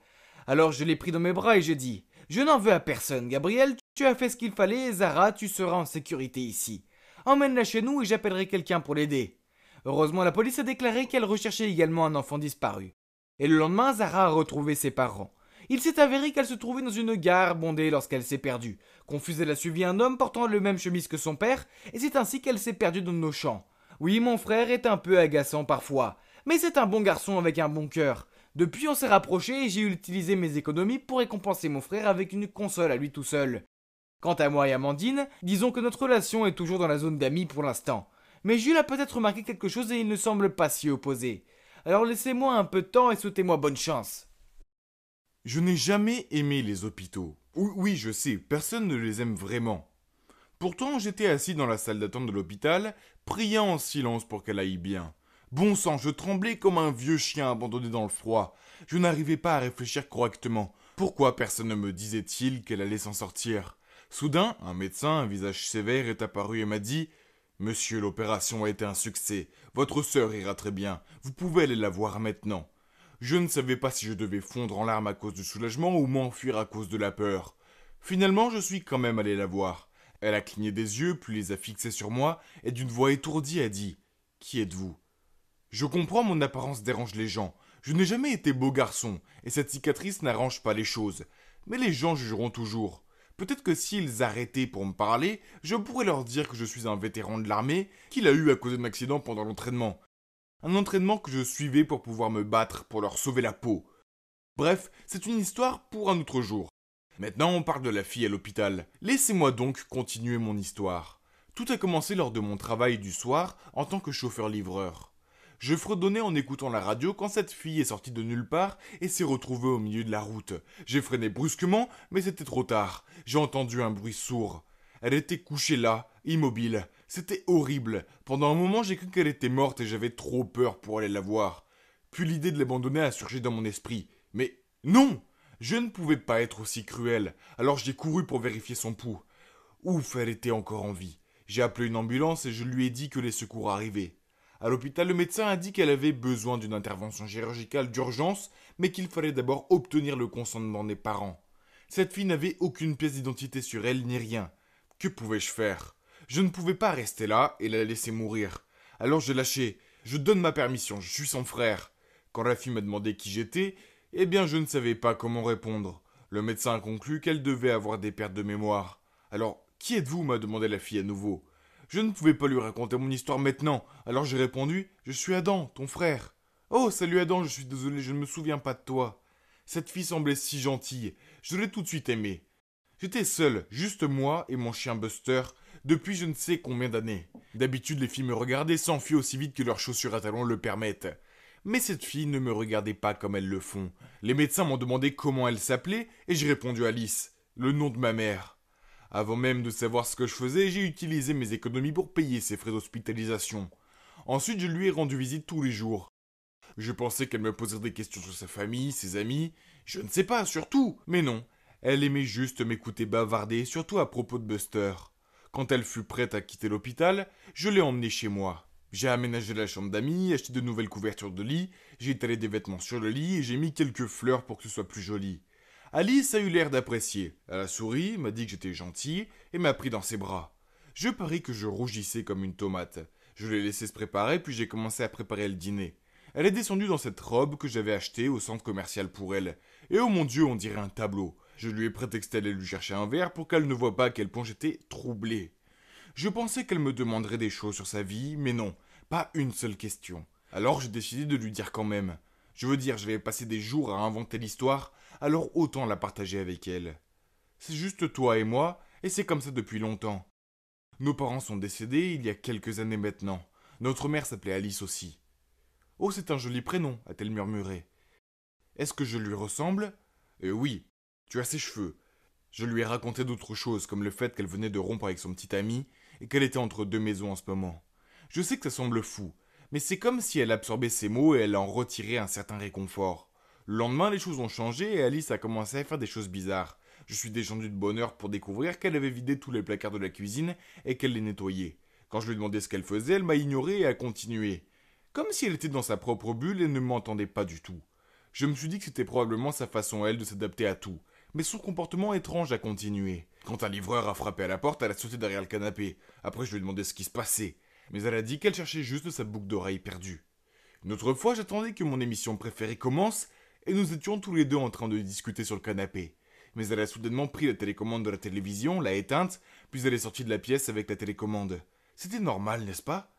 Alors je l'ai pris dans mes bras et j'ai dit: Je n'en veux à personne, Gabriel, tu as fait ce qu'il fallait et Zara, tu seras en sécurité ici. Emmène-la chez nous et j'appellerai quelqu'un pour l'aider. Heureusement, la police a déclaré qu'elle recherchait également un enfant disparu. Et le lendemain, Zara a retrouvé ses parents. Il s'est avéré qu'elle se trouvait dans une gare bondée lorsqu'elle s'est perdue. Confuse, elle a suivi un homme portant le même chemise que son père, et c'est ainsi qu'elle s'est perdue dans nos champs. Oui, mon frère est un peu agaçant parfois, mais c'est un bon garçon avec un bon cœur. Depuis, on s'est rapprochés et j'ai utilisé mes économies pour récompenser mon frère avec une console à lui tout seul. Quant à moi et Amandine, disons que notre relation est toujours dans la zone d'amis pour l'instant. Mais Jules a peut-être remarqué quelque chose et il ne semble pas s'y opposer. Alors laissez-moi un peu de temps et souhaitez-moi bonne chance. Je n'ai jamais aimé les hôpitaux. Oui, je sais, personne ne les aime vraiment. Pourtant, j'étais assis dans la salle d'attente de l'hôpital, priant en silence pour qu'elle aille bien. Bon sang, je tremblais comme un vieux chien abandonné dans le froid. Je n'arrivais pas à réfléchir correctement. Pourquoi personne ne me disait-il qu'elle allait s'en sortir? Soudain, un médecin, un visage sévère, est apparu et m'a dit: « Monsieur, l'opération a été un succès. Votre sœur ira très bien. Vous pouvez aller la voir maintenant. » Je ne savais pas si je devais fondre en larmes à cause du soulagement ou m'enfuir à cause de la peur. Finalement, je suis quand même allé la voir. Elle a cligné des yeux, puis les a fixés sur moi, et d'une voix étourdie a dit: « Qui êtes-vous » Je comprends, mon apparence dérange les gens. Je n'ai jamais été beau garçon, et cette cicatrice n'arrange pas les choses. Mais les gens jugeront toujours. Peut-être que s'ils arrêtaient pour me parler, je pourrais leur dire que je suis un vétéran de l'armée, qu'il a eu à cause d'un accident pendant l'entraînement. Un entraînement que je suivais pour pouvoir me battre, pour leur sauver la peau. Bref, c'est une histoire pour un autre jour. Maintenant, on parle de la fille à l'hôpital. Laissez-moi donc continuer mon histoire. Tout a commencé lors de mon travail du soir en tant que chauffeur-livreur. Je fredonnais en écoutant la radio quand cette fille est sortie de nulle part et s'est retrouvée au milieu de la route. J'ai freiné brusquement, mais c'était trop tard. J'ai entendu un bruit sourd. Elle était couchée là, immobile. C'était horrible. Pendant un moment, j'ai cru qu'elle était morte et j'avais trop peur pour aller la voir. Puis l'idée de l'abandonner a surgi dans mon esprit. Mais non! Je ne pouvais pas être aussi cruel. Alors j'ai couru pour vérifier son pouls. Ouf, elle était encore en vie. J'ai appelé une ambulance et je lui ai dit que les secours arrivaient. À l'hôpital, le médecin a dit qu'elle avait besoin d'une intervention chirurgicale d'urgence, mais qu'il fallait d'abord obtenir le consentement des parents. Cette fille n'avait aucune pièce d'identité sur elle ni rien. Que pouvais-je faire? Je ne pouvais pas rester là et la laisser mourir. Alors j'ai lâché. Je donne ma permission, je suis son frère. Quand la fille m'a demandé qui j'étais, eh bien je ne savais pas comment répondre. Le médecin a conclu qu'elle devait avoir des pertes de mémoire. Alors, qui êtes-vous? M'a demandé la fille à nouveau. Je ne pouvais pas lui raconter mon histoire maintenant, alors j'ai répondu: Je suis Adam, ton frère. Oh, salut Adam, je suis désolé, je ne me souviens pas de toi. Cette fille semblait si gentille, je l'ai tout de suite aimée. J'étais seul, juste moi et mon chien Buster, depuis je ne sais combien d'années. D'habitude, les filles me regardaient, s'enfuient aussi vite que leurs chaussures à talons le permettent. Mais cette fille ne me regardait pas comme elles le font. Les médecins m'ont demandé comment elle s'appelait, et j'ai répondu Alice, le nom de ma mère. Avant même de savoir ce que je faisais, j'ai utilisé mes économies pour payer ses frais d'hospitalisation. Ensuite, je lui ai rendu visite tous les jours. Je pensais qu'elle me poserait des questions sur sa famille, ses amis, je ne sais pas, surtout, mais non. Elle aimait juste m'écouter bavarder, surtout à propos de Buster. Quand elle fut prête à quitter l'hôpital, je l'ai emmenée chez moi. J'ai aménagé la chambre d'amis, acheté de nouvelles couvertures de lit, j'ai étalé des vêtements sur le lit et j'ai mis quelques fleurs pour que ce soit plus joli. Alice a eu l'air d'apprécier. Elle a souri, m'a dit que j'étais gentil et m'a pris dans ses bras. Je parie que je rougissais comme une tomate. Je l'ai laissé se préparer puis j'ai commencé à préparer le dîner. Elle est descendue dans cette robe que j'avais achetée au centre commercial pour elle. Et oh mon Dieu, on dirait un tableau. Je lui ai prétexté d'aller lui chercher un verre pour qu'elle ne voie pas à quel point j'étais troublé. Je pensais qu'elle me demanderait des choses sur sa vie, mais non, pas une seule question. Alors j'ai décidé de lui dire quand même. Je veux dire, j'avais passé des jours à inventer l'histoire, alors autant la partager avec elle. C'est juste toi et moi, et c'est comme ça depuis longtemps. Nos parents sont décédés il y a quelques années maintenant. Notre mère s'appelait Alice aussi. Oh, c'est un joli prénom, a-t-elle murmuré. Est-ce que je lui ressemble? Oui, tu as ses cheveux. Je lui ai raconté d'autres choses, comme le fait qu'elle venait de rompre avec son petit ami et qu'elle était entre deux maisons en ce moment. Je sais que ça semble fou, mais c'est comme si elle absorbait ses mots et elle en retirait un certain réconfort. Le lendemain, les choses ont changé et Alice a commencé à faire des choses bizarres. Je suis descendu de bonne heure pour découvrir qu'elle avait vidé tous les placards de la cuisine et qu'elle les nettoyait. Quand je lui ai demandé ce qu'elle faisait, elle m'a ignoré et a continué. Comme si elle était dans sa propre bulle et ne m'entendait pas du tout. Je me suis dit que c'était probablement sa façon, elle, de s'adapter à tout. Mais son comportement étrange a continué. Quand un livreur a frappé à la porte, elle a sauté derrière le canapé. Après, je lui ai demandé ce qui se passait. Mais elle a dit qu'elle cherchait juste sa boucle d'oreille perdue. Une autre fois, j'attendais que mon émission préférée commence et nous étions tous les deux en train de discuter sur le canapé. Mais elle a soudainement pris la télécommande de la télévision, l'a éteinte, puis elle est sortie de la pièce avec la télécommande. C'était normal, n'est-ce pas?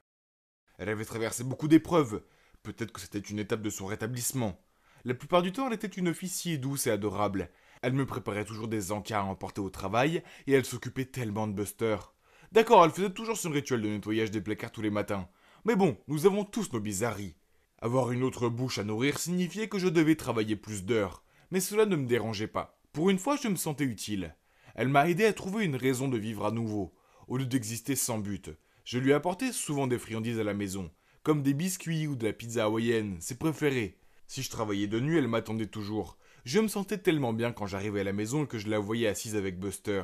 Elle avait traversé beaucoup d'épreuves. Peut-être que c'était une étape de son rétablissement. La plupart du temps, elle était une fille si douce et adorable. Elle me préparait toujours des encas à emporter au travail, et elle s'occupait tellement de Buster. D'accord, elle faisait toujours son rituel de nettoyage des placards tous les matins. Mais bon, nous avons tous nos bizarreries. Avoir une autre bouche à nourrir signifiait que je devais travailler plus d'heures. Mais cela ne me dérangeait pas. Pour une fois, je me sentais utile. Elle m'a aidé à trouver une raison de vivre à nouveau, au lieu d'exister sans but. Je lui apportais souvent des friandises à la maison, comme des biscuits ou de la pizza hawaïenne, ses préférés. Si je travaillais de nuit, elle m'attendait toujours. Je me sentais tellement bien quand j'arrivais à la maison que je la voyais assise avec Buster.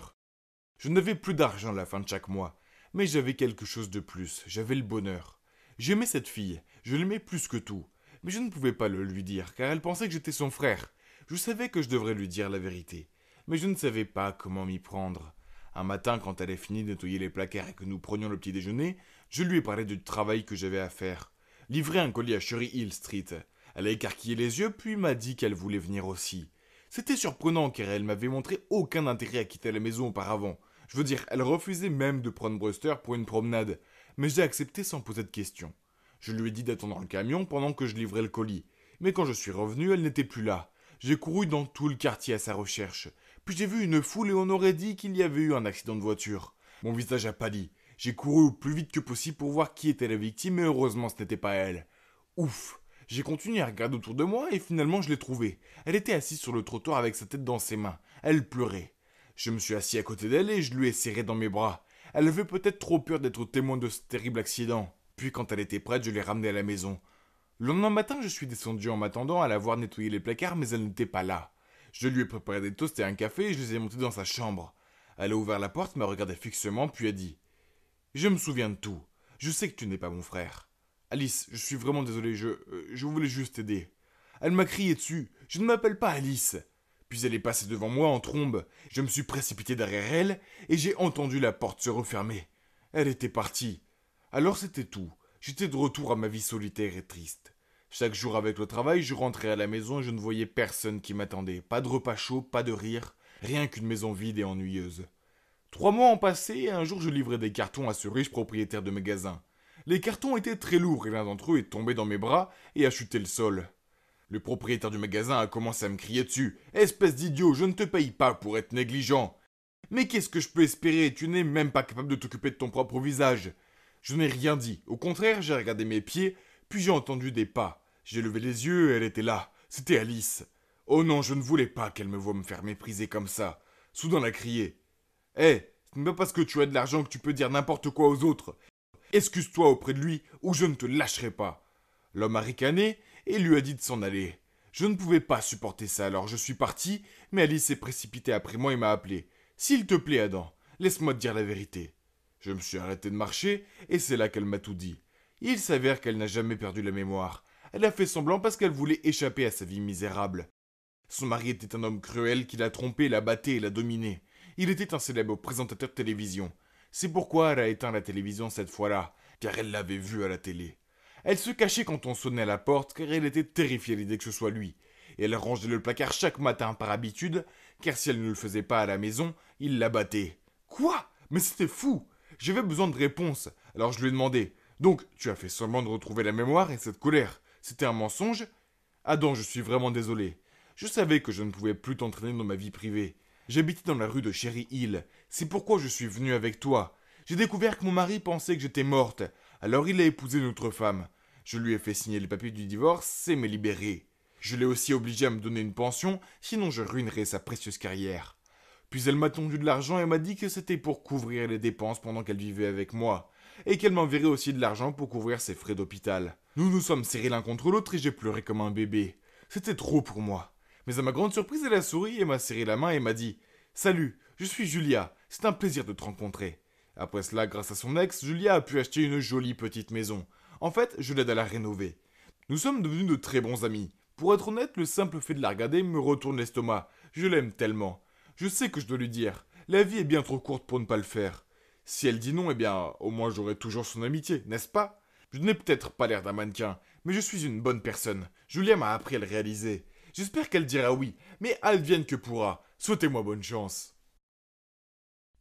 Je n'avais plus d'argent à la fin de chaque mois, mais j'avais quelque chose de plus, j'avais le bonheur. J'aimais cette fille, je l'aimais plus que tout, mais je ne pouvais pas le lui dire, car elle pensait que j'étais son frère. Je savais que je devrais lui dire la vérité, mais je ne savais pas comment m'y prendre. Un matin, quand elle a fini de nettoyer les placards et que nous prenions le petit déjeuner, je lui ai parlé du travail que j'avais à faire. Livrer un colis à Cherry Hill Street. Elle a écarquillé les yeux, puis m'a dit qu'elle voulait venir aussi. C'était surprenant, car elle m'avait montré aucun intérêt à quitter la maison auparavant. Je veux dire, elle refusait même de prendre Buster pour une promenade, mais j'ai accepté sans poser de questions. Je lui ai dit d'attendre le camion pendant que je livrais le colis, mais quand je suis revenu, elle n'était plus là. J'ai couru dans tout le quartier à sa recherche, puis j'ai vu une foule et on aurait dit qu'il y avait eu un accident de voiture. Mon visage a pâli. J'ai couru au plus vite que possible pour voir qui était la victime, et heureusement ce n'était pas elle. Ouf! J'ai continué à regarder autour de moi et finalement je l'ai trouvée. Elle était assise sur le trottoir avec sa tête dans ses mains. Elle pleurait. Je me suis assis à côté d'elle et je lui ai serré dans mes bras. Elle avait peut-être trop peur d'être témoin de ce terrible accident. Puis quand elle était prête, je l'ai ramenée à la maison. Le lendemain matin, je suis descendu en m'attendant à la voir nettoyer les placards, mais elle n'était pas là. Je lui ai préparé des toasts et un café et je les ai montés dans sa chambre. Elle a ouvert la porte, m'a regardé fixement, puis a dit « Je me souviens de tout. Je sais que tu n'es pas mon frère. Alice, je suis vraiment désolé, je voulais juste t'aider. » Elle m'a crié dessus. « Je ne m'appelle pas Alice. » Puis elle est passée devant moi en trombe. Je me suis précipité derrière elle et j'ai entendu la porte se refermer. Elle était partie. Alors c'était tout. J'étais de retour à ma vie solitaire et triste. Chaque jour avec le travail, je rentrais à la maison et je ne voyais personne qui m'attendait. Pas de repas chaud, pas de rire, rien qu'une maison vide et ennuyeuse. 3 mois ont passé et un jour je livrais des cartons à ce riche propriétaire de magasin. Les cartons étaient très lourds et l'un d'entre eux est tombé dans mes bras et a chuté le sol. Le propriétaire du magasin a commencé à me crier dessus. « Espèce d'idiot, je ne te paye pas pour être négligent. » Mais qu'est-ce que je peux espérer? Tu n'es même pas capable de t'occuper de ton propre visage. Je n'ai rien dit. Au contraire, j'ai regardé mes pieds, puis j'ai entendu des pas. J'ai levé les yeux et elle était là. C'était Alice. Oh non, je ne voulais pas qu'elle me voie me faire mépriser comme ça. Soudain, elle a crié. « Hé, ce n'est pas parce que tu as de l'argent que tu peux dire n'importe quoi aux autres. Excuse-toi auprès de lui ou je ne te lâcherai pas. » L'homme a ricané et lui a dit de s'en aller. Je ne pouvais pas supporter ça, alors je suis parti, mais Alice s'est précipitée après moi et m'a appelé. « S'il te plaît, Adam, laisse-moi te dire la vérité. » Je me suis arrêté de marcher et c'est là qu'elle m'a tout dit. Il s'avère qu'elle n'a jamais perdu la mémoire. Elle a fait semblant parce qu'elle voulait échapper à sa vie misérable. Son mari était un homme cruel qui l'a trompée, la battait et l'a dominée. Il était un célèbre présentateur de télévision. C'est pourquoi elle a éteint la télévision cette fois-là, car elle l'avait vu à la télé. Elle se cachait quand on sonnait à la porte, car elle était terrifiée à l'idée que ce soit lui. Et elle rangeait le placard chaque matin par habitude, car si elle ne le faisait pas à la maison, il la battait. Quoi? Mais c'était fou! J'avais besoin de réponses, alors je lui ai demandé. Donc, tu as fait semblant de retrouver la mémoire et cette colère. C'était un mensonge? Adam, je suis vraiment désolé. Je savais que je ne pouvais plus t'entraîner dans ma vie privée. J'habitais dans la rue de Cherry Hill. C'est pourquoi je suis venu avec toi. J'ai découvert que mon mari pensait que j'étais morte. Alors il a épousé une autre femme. Je lui ai fait signer les papiers du divorce et m'est libéré. Je l'ai aussi obligée à me donner une pension, sinon je ruinerais sa précieuse carrière. Puis elle m'a tendu de l'argent et m'a dit que c'était pour couvrir les dépenses pendant qu'elle vivait avec moi, et qu'elle m'enverrait aussi de l'argent pour couvrir ses frais d'hôpital. Nous nous sommes serrés l'un contre l'autre et j'ai pleuré comme un bébé. C'était trop pour moi. Mais à ma grande surprise, elle a souri et m'a serré la main et m'a dit « Salut, je suis Julia, c'est un plaisir de te rencontrer. » Après cela, grâce à son ex, Julia a pu acheter une jolie petite maison. En fait, je l'aide à la rénover. Nous sommes devenus de très bons amis. Pour être honnête, le simple fait de la regarder me retourne l'estomac. Je l'aime tellement. Je sais que je dois lui dire. La vie est bien trop courte pour ne pas le faire. Si elle dit non, eh bien, au moins j'aurai toujours son amitié, n'est-ce pas? Je n'ai peut-être pas l'air d'un mannequin, mais je suis une bonne personne. Julia m'a appris à le réaliser. J'espère qu'elle dira oui, mais advienne que pourra. Souhaitez-moi bonne chance.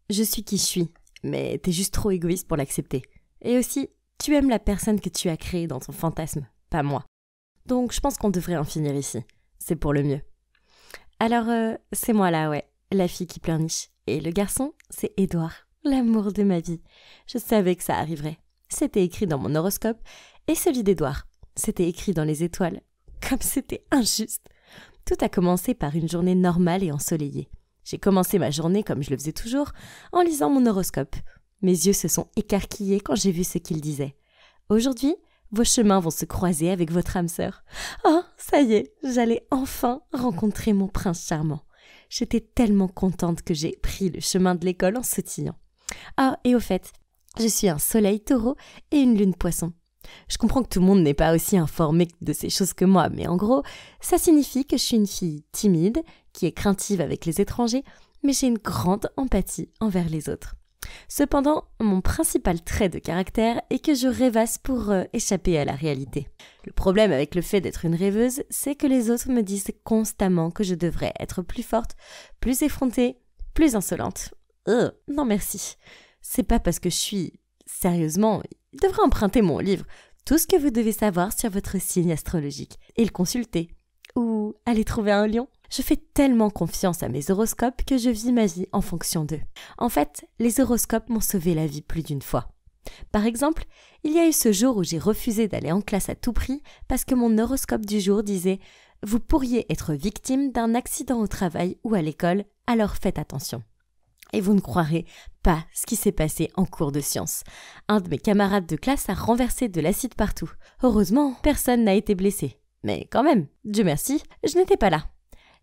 Je suis qui je suis, mais t'es juste trop égoïste pour l'accepter. Et aussi, tu aimes la personne que tu as créée dans ton fantasme, pas moi. Donc je pense qu'on devrait en finir ici. C'est pour le mieux. Alors, c'est moi là, ouais, la fille qui pleurniche. Et le garçon, c'est Édouard, l'amour de ma vie. Je savais que ça arriverait. C'était écrit dans mon horoscope, et celui d'Édouard. C'était écrit dans les étoiles. Comme c'était injuste. Tout a commencé par une journée normale et ensoleillée. J'ai commencé ma journée, comme je le faisais toujours, en lisant mon horoscope. Mes yeux se sont écarquillés quand j'ai vu ce qu'il disait. Aujourd'hui, vos chemins vont se croiser avec votre âme sœur. Oh, ça y est, j'allais enfin rencontrer mon prince charmant. J'étais tellement contente que j'ai pris le chemin de l'école en sautillant. Ah, et au fait, je suis un soleil taureau et une lune poisson. Je comprends que tout le monde n'est pas aussi informé de ces choses que moi, mais en gros, ça signifie que je suis une fille timide, qui est craintive avec les étrangers, mais j'ai une grande empathie envers les autres. Cependant, mon principal trait de caractère est que je rêvasse pour échapper à la réalité. Le problème avec le fait d'être une rêveuse, c'est que les autres me disent constamment que je devrais être plus forte, plus effrontée, plus insolente. Non merci. C'est pas parce que je suis... Sérieusement, il devrait emprunter mon livre « Tout ce que vous devez savoir sur votre signe astrologique » et le consulter. Ou aller trouver un lion. Je fais tellement confiance à mes horoscopes que je vis ma vie en fonction d'eux. En fait, les horoscopes m'ont sauvé la vie plus d'une fois. Par exemple, il y a eu ce jour où j'ai refusé d'aller en classe à tout prix parce que mon horoscope du jour disait « Vous pourriez être victime d'un accident au travail ou à l'école, alors faites attention ». Et vous ne croirez pas ce qui s'est passé en cours de sciences. Un de mes camarades de classe a renversé de l'acide partout. Heureusement, personne n'a été blessé. Mais quand même, Dieu merci, je n'étais pas là.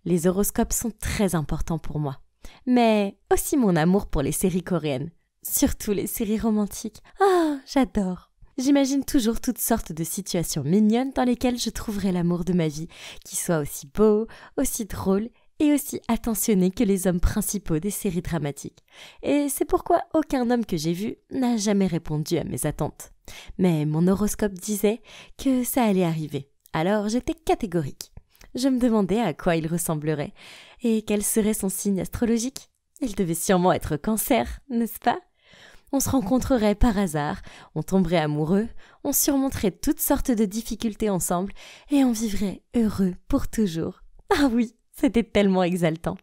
Les horoscopes sont très importants pour moi. Mais aussi mon amour pour les séries coréennes. Surtout les séries romantiques. Ah, j'adore. J'imagine toujours toutes sortes de situations mignonnes dans lesquelles je trouverai l'amour de ma vie, qui soit aussi beau, aussi drôle et aussi attentionné que les hommes principaux des séries dramatiques. Et c'est pourquoi aucun homme que j'ai vu n'a jamais répondu à mes attentes. Mais mon horoscope disait que ça allait arriver. Alors j'étais catégorique. Je me demandais à quoi il ressemblerait et quel serait son signe astrologique. Il devait sûrement être Cancer, n'est-ce pas? On se rencontrerait par hasard, on tomberait amoureux, on surmonterait toutes sortes de difficultés ensemble et on vivrait heureux pour toujours. Ah oui, c'était tellement exaltant.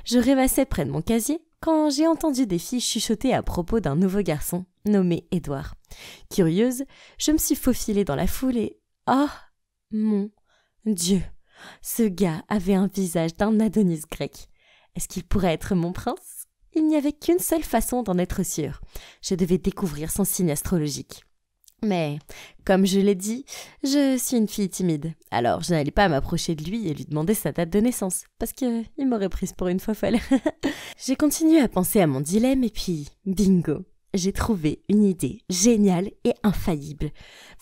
Je rêvassais près de mon casier quand j'ai entendu des filles chuchoter à propos d'un nouveau garçon nommé Édouard. Curieuse, je me suis faufilée dans la foule et... Oh mon Dieu! Ce gars avait un visage d'un Adonis grec. Est-ce qu'il pourrait être mon prince? Il n'y avait qu'une seule façon d'en être sûre. Je devais découvrir son signe astrologique. Mais, comme je l'ai dit, je suis une fille timide. Alors, je n'allais pas m'approcher de lui et lui demander sa date de naissance, parce qu'il m'aurait prise pour une fofolle. J'ai continué à penser à mon dilemme et puis, bingo, j'ai trouvé une idée géniale et infaillible.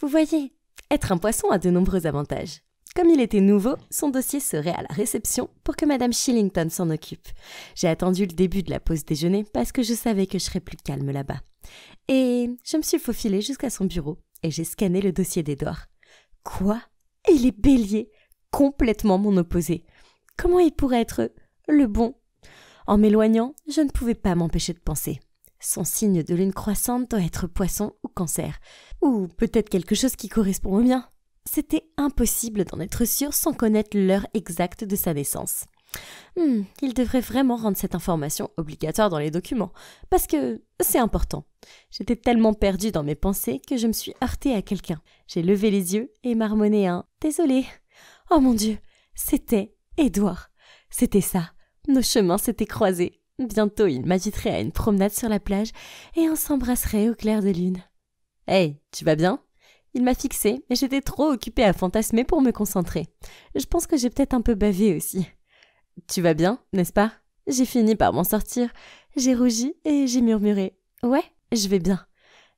Vous voyez, être un poisson a de nombreux avantages. Comme il était nouveau, son dossier serait à la réception pour que Madame Shillington s'en occupe. J'ai attendu le début de la pause déjeuner parce que je savais que je serais plus calme là-bas. Et je me suis faufilée jusqu'à son bureau et j'ai scanné le dossier d'Édouard. Quoi? Il est bélier, complètement mon opposé. Comment il pourrait être le bon? En m'éloignant, je ne pouvais pas m'empêcher de penser. Son signe de lune croissante doit être poisson ou cancer. Ou peut-être quelque chose qui correspond au mien. C'était impossible d'en être sûr sans connaître l'heure exacte de sa naissance. Il devrait vraiment rendre cette information obligatoire dans les documents, parce que c'est important. J'étais tellement perdue dans mes pensées que je me suis heurtée à quelqu'un. J'ai levé les yeux et marmonné un « Désolée ». Oh mon Dieu, c'était Édouard. C'était ça. Nos chemins s'étaient croisés. Bientôt, il m'inviterait à une promenade sur la plage et on s'embrasserait au clair de lune. « Hey, tu vas bien ?» Il m'a fixée, mais j'étais trop occupée à fantasmer pour me concentrer. Je pense que j'ai peut-être un peu bavé aussi. « Tu vas bien, n'est-ce pas ?» J'ai fini par m'en sortir. J'ai rougi et j'ai murmuré. « Ouais, je vais bien.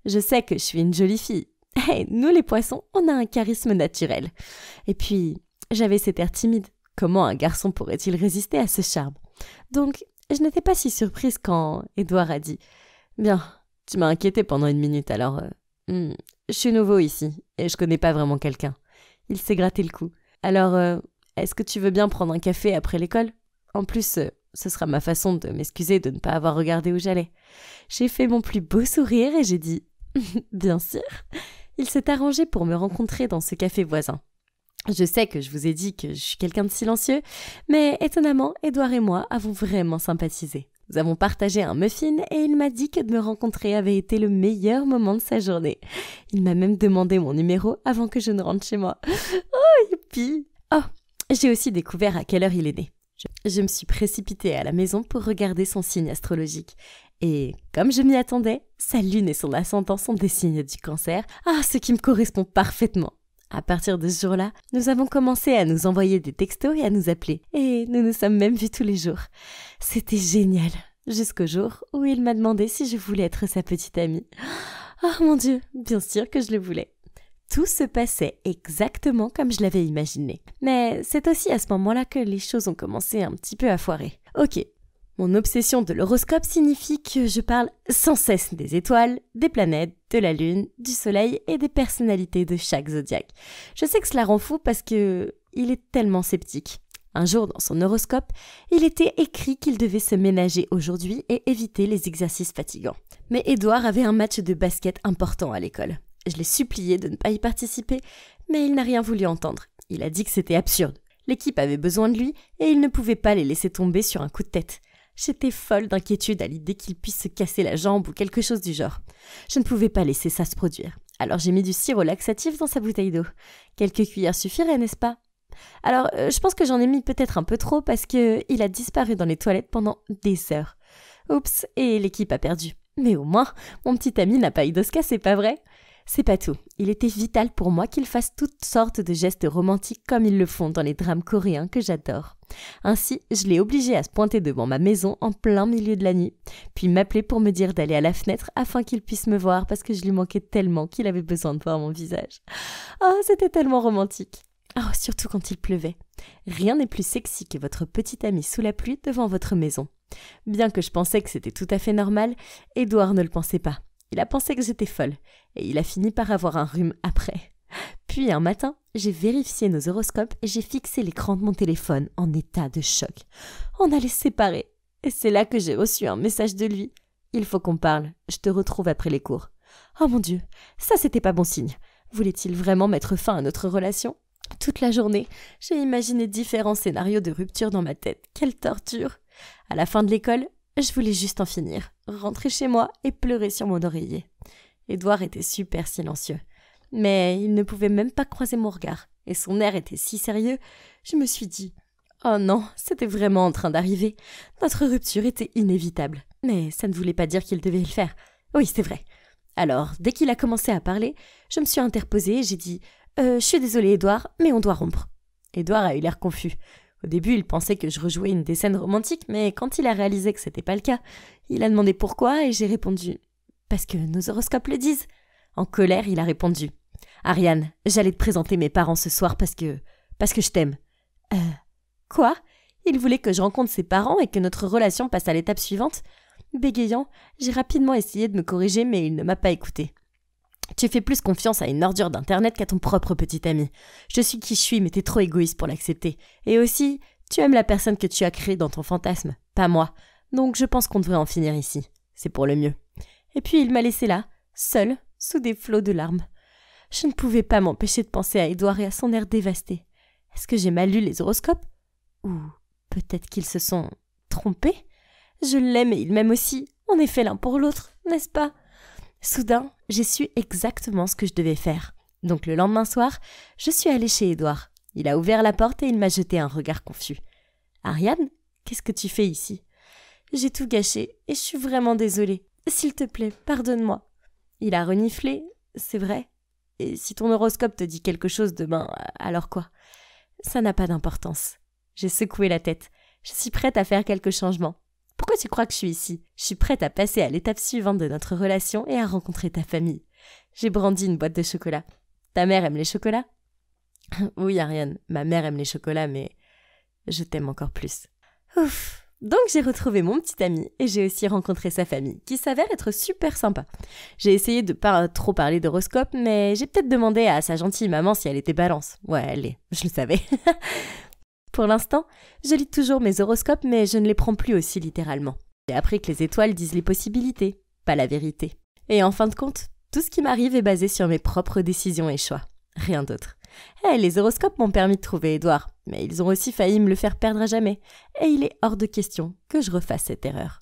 Je sais que je suis une jolie fille. Hey, nous les poissons, on a un charisme naturel. » Et puis, j'avais cet air timide. Comment un garçon pourrait-il résister à ce charme? Donc, je n'étais pas si surprise quand Édouard a dit « Bien, tu m'as inquiétée pendant une minute, alors... je suis nouveau ici et je connais pas vraiment quelqu'un. » Il s'est gratté le cou. « Alors, est-ce que tu veux bien prendre un café après l'école? En plus, ce sera ma façon de m'excuser de ne pas avoir regardé où j'allais. » J'ai fait mon plus beau sourire et j'ai dit « Bien sûr. » Il s'est arrangé pour me rencontrer dans ce café voisin. Je sais que je vous ai dit que je suis quelqu'un de silencieux, mais étonnamment, Édouard et moi avons vraiment sympathisé. Nous avons partagé un muffin et il m'a dit que de me rencontrer avait été le meilleur moment de sa journée. Il m'a même demandé mon numéro avant que je ne rentre chez moi. Oh, youpi! Oh, j'ai aussi découvert à quelle heure il est né. Je me suis précipitée à la maison pour regarder son signe astrologique. Et comme je m'y attendais, sa lune et son ascendant sont des signes du cancer, ce qui me correspond parfaitement. À partir de ce jour-là, nous avons commencé à nous envoyer des textos et à nous appeler. Et nous nous sommes même vus tous les jours. C'était génial. Jusqu'au jour où il m'a demandé si je voulais être sa petite amie. Oh mon Dieu, bien sûr que je le voulais. Tout se passait exactement comme je l'avais imaginé. Mais c'est aussi à ce moment-là que les choses ont commencé un petit peu à foirer. Ok. Mon obsession de l'horoscope signifie que je parle sans cesse des étoiles, des planètes, de la lune, du soleil et des personnalités de chaque zodiaque. Je sais que cela rend fou parce que il est tellement sceptique. Un jour, dans son horoscope, il était écrit qu'il devait se ménager aujourd'hui et éviter les exercices fatigants. Mais Édouard avait un match de basket important à l'école. Je l'ai supplié de ne pas y participer, mais il n'a rien voulu entendre. Il a dit que c'était absurde. L'équipe avait besoin de lui et il ne pouvait pas les laisser tomber sur un coup de tête. J'étais folle d'inquiétude à l'idée qu'il puisse se casser la jambe ou quelque chose du genre. Je ne pouvais pas laisser ça se produire. Alors j'ai mis du sirop laxatif dans sa bouteille d'eau. Quelques cuillères suffiraient, n'est-ce pas? Alors, je pense que j'en ai mis peut-être un peu trop parce qu'il a disparu dans les toilettes pendant des heures. Oups, et l'équipe a perdu. Mais au moins, mon petit ami n'a pas eu d'os cassé, pas vrai? C'est pas tout. Il était vital pour moi qu'il fasse toutes sortes de gestes romantiques comme ils le font dans les drames coréens que j'adore. Ainsi, je l'ai obligé à se pointer devant ma maison en plein milieu de la nuit, puis m'appeler pour me dire d'aller à la fenêtre afin qu'il puisse me voir parce que je lui manquais tellement qu'il avait besoin de voir mon visage. Oh, c'était tellement romantique. Oh, surtout quand il pleuvait. Rien n'est plus sexy que votre petit ami sous la pluie devant votre maison. Bien que je pensais que c'était tout à fait normal, Édouard ne le pensait pas. Il a pensé que j'étais folle, et il a fini par avoir un rhume après. Puis un matin, j'ai vérifié nos horoscopes et j'ai fixé l'écran de mon téléphone en état de choc. On allait se séparer, et c'est là que j'ai reçu un message de lui. « Il faut qu'on parle, je te retrouve après les cours. » Oh mon Dieu, ça c'était pas bon signe. Voulait-il vraiment mettre fin à notre relation ? Toute la journée, j'ai imaginé différents scénarios de rupture dans ma tête. Quelle torture! À la fin de l'école, je voulais juste en finir, rentrer chez moi et pleurer sur mon oreiller. Édouard était super silencieux, mais il ne pouvait même pas croiser mon regard, et son air était si sérieux, je me suis dit « Oh non, c'était vraiment en train d'arriver. Notre rupture était inévitable. » Mais ça ne voulait pas dire qu'il devait le faire. Oui, c'est vrai. Alors, dès qu'il a commencé à parler, je me suis interposée et j'ai dit « Je suis désolée, Édouard, mais on doit rompre. » Édouard a eu l'air confus. Au début, il pensait que je rejouais une des scènes romantiques, mais quand il a réalisé que c'était pas le cas, il a demandé pourquoi et j'ai répondu « Parce que nos horoscopes le disent. » En colère, il a répondu « Ariane, j'allais te présenter mes parents ce soir parce que je t'aime. » Quoi ? Il voulait que je rencontre ses parents et que notre relation passe à l'étape suivante ? Bégayant, j'ai rapidement essayé de me corriger, mais il ne m'a pas écouté. Tu fais plus confiance à une ordure d'internet qu'à ton propre petit ami. Je suis qui je suis, mais t'es trop égoïste pour l'accepter. Et aussi, tu aimes la personne que tu as créée dans ton fantasme, pas moi. Donc je pense qu'on devrait en finir ici. C'est pour le mieux. Et puis il m'a laissé là, seule, sous des flots de larmes. Je ne pouvais pas m'empêcher de penser à Édouard et à son air dévasté. Est-ce que j'ai mal lu les horoscopes ? Ou peut-être qu'ils se sont trompés ? Je l'aime et il m'aime aussi. On est fait l'un pour l'autre, n'est-ce pas ? Soudain, j'ai su exactement ce que je devais faire. Donc le lendemain soir, je suis allée chez Édouard. Il a ouvert la porte et il m'a jeté un regard confus. « Ariane, qu'est-ce que tu fais ici ?»« J'ai tout gâché et je suis vraiment désolée. S'il te plaît, pardonne-moi. » Il a reniflé, c'est vrai. Et si ton horoscope te dit quelque chose demain, alors quoi? Ça n'a pas d'importance. J'ai secoué la tête. Je suis prête à faire quelques changements. Pourquoi tu crois que je suis ici? Je suis prête à passer à l'étape suivante de notre relation et à rencontrer ta famille. J'ai brandi une boîte de chocolat. Ta mère aime les chocolats? Oui, Ariane, ma mère aime les chocolats, mais je t'aime encore plus. Ouf. Donc j'ai retrouvé mon petit ami et j'ai aussi rencontré sa famille, qui s'avère être super sympa. J'ai essayé de pas trop parler d'horoscope, mais j'ai peut-être demandé à sa gentille maman si elle était balance. Ouais, elle l'est, je le savais. Pour l'instant, je lis toujours mes horoscopes, mais je ne les prends plus aussi littéralement. J'ai appris que les étoiles disent les possibilités, pas la vérité. Et en fin de compte, tout ce qui m'arrive est basé sur mes propres décisions et choix. Rien d'autre. Les horoscopes m'ont permis de trouver Édouard, mais ils ont aussi failli me le faire perdre à jamais. Et il est hors de question que je refasse cette erreur.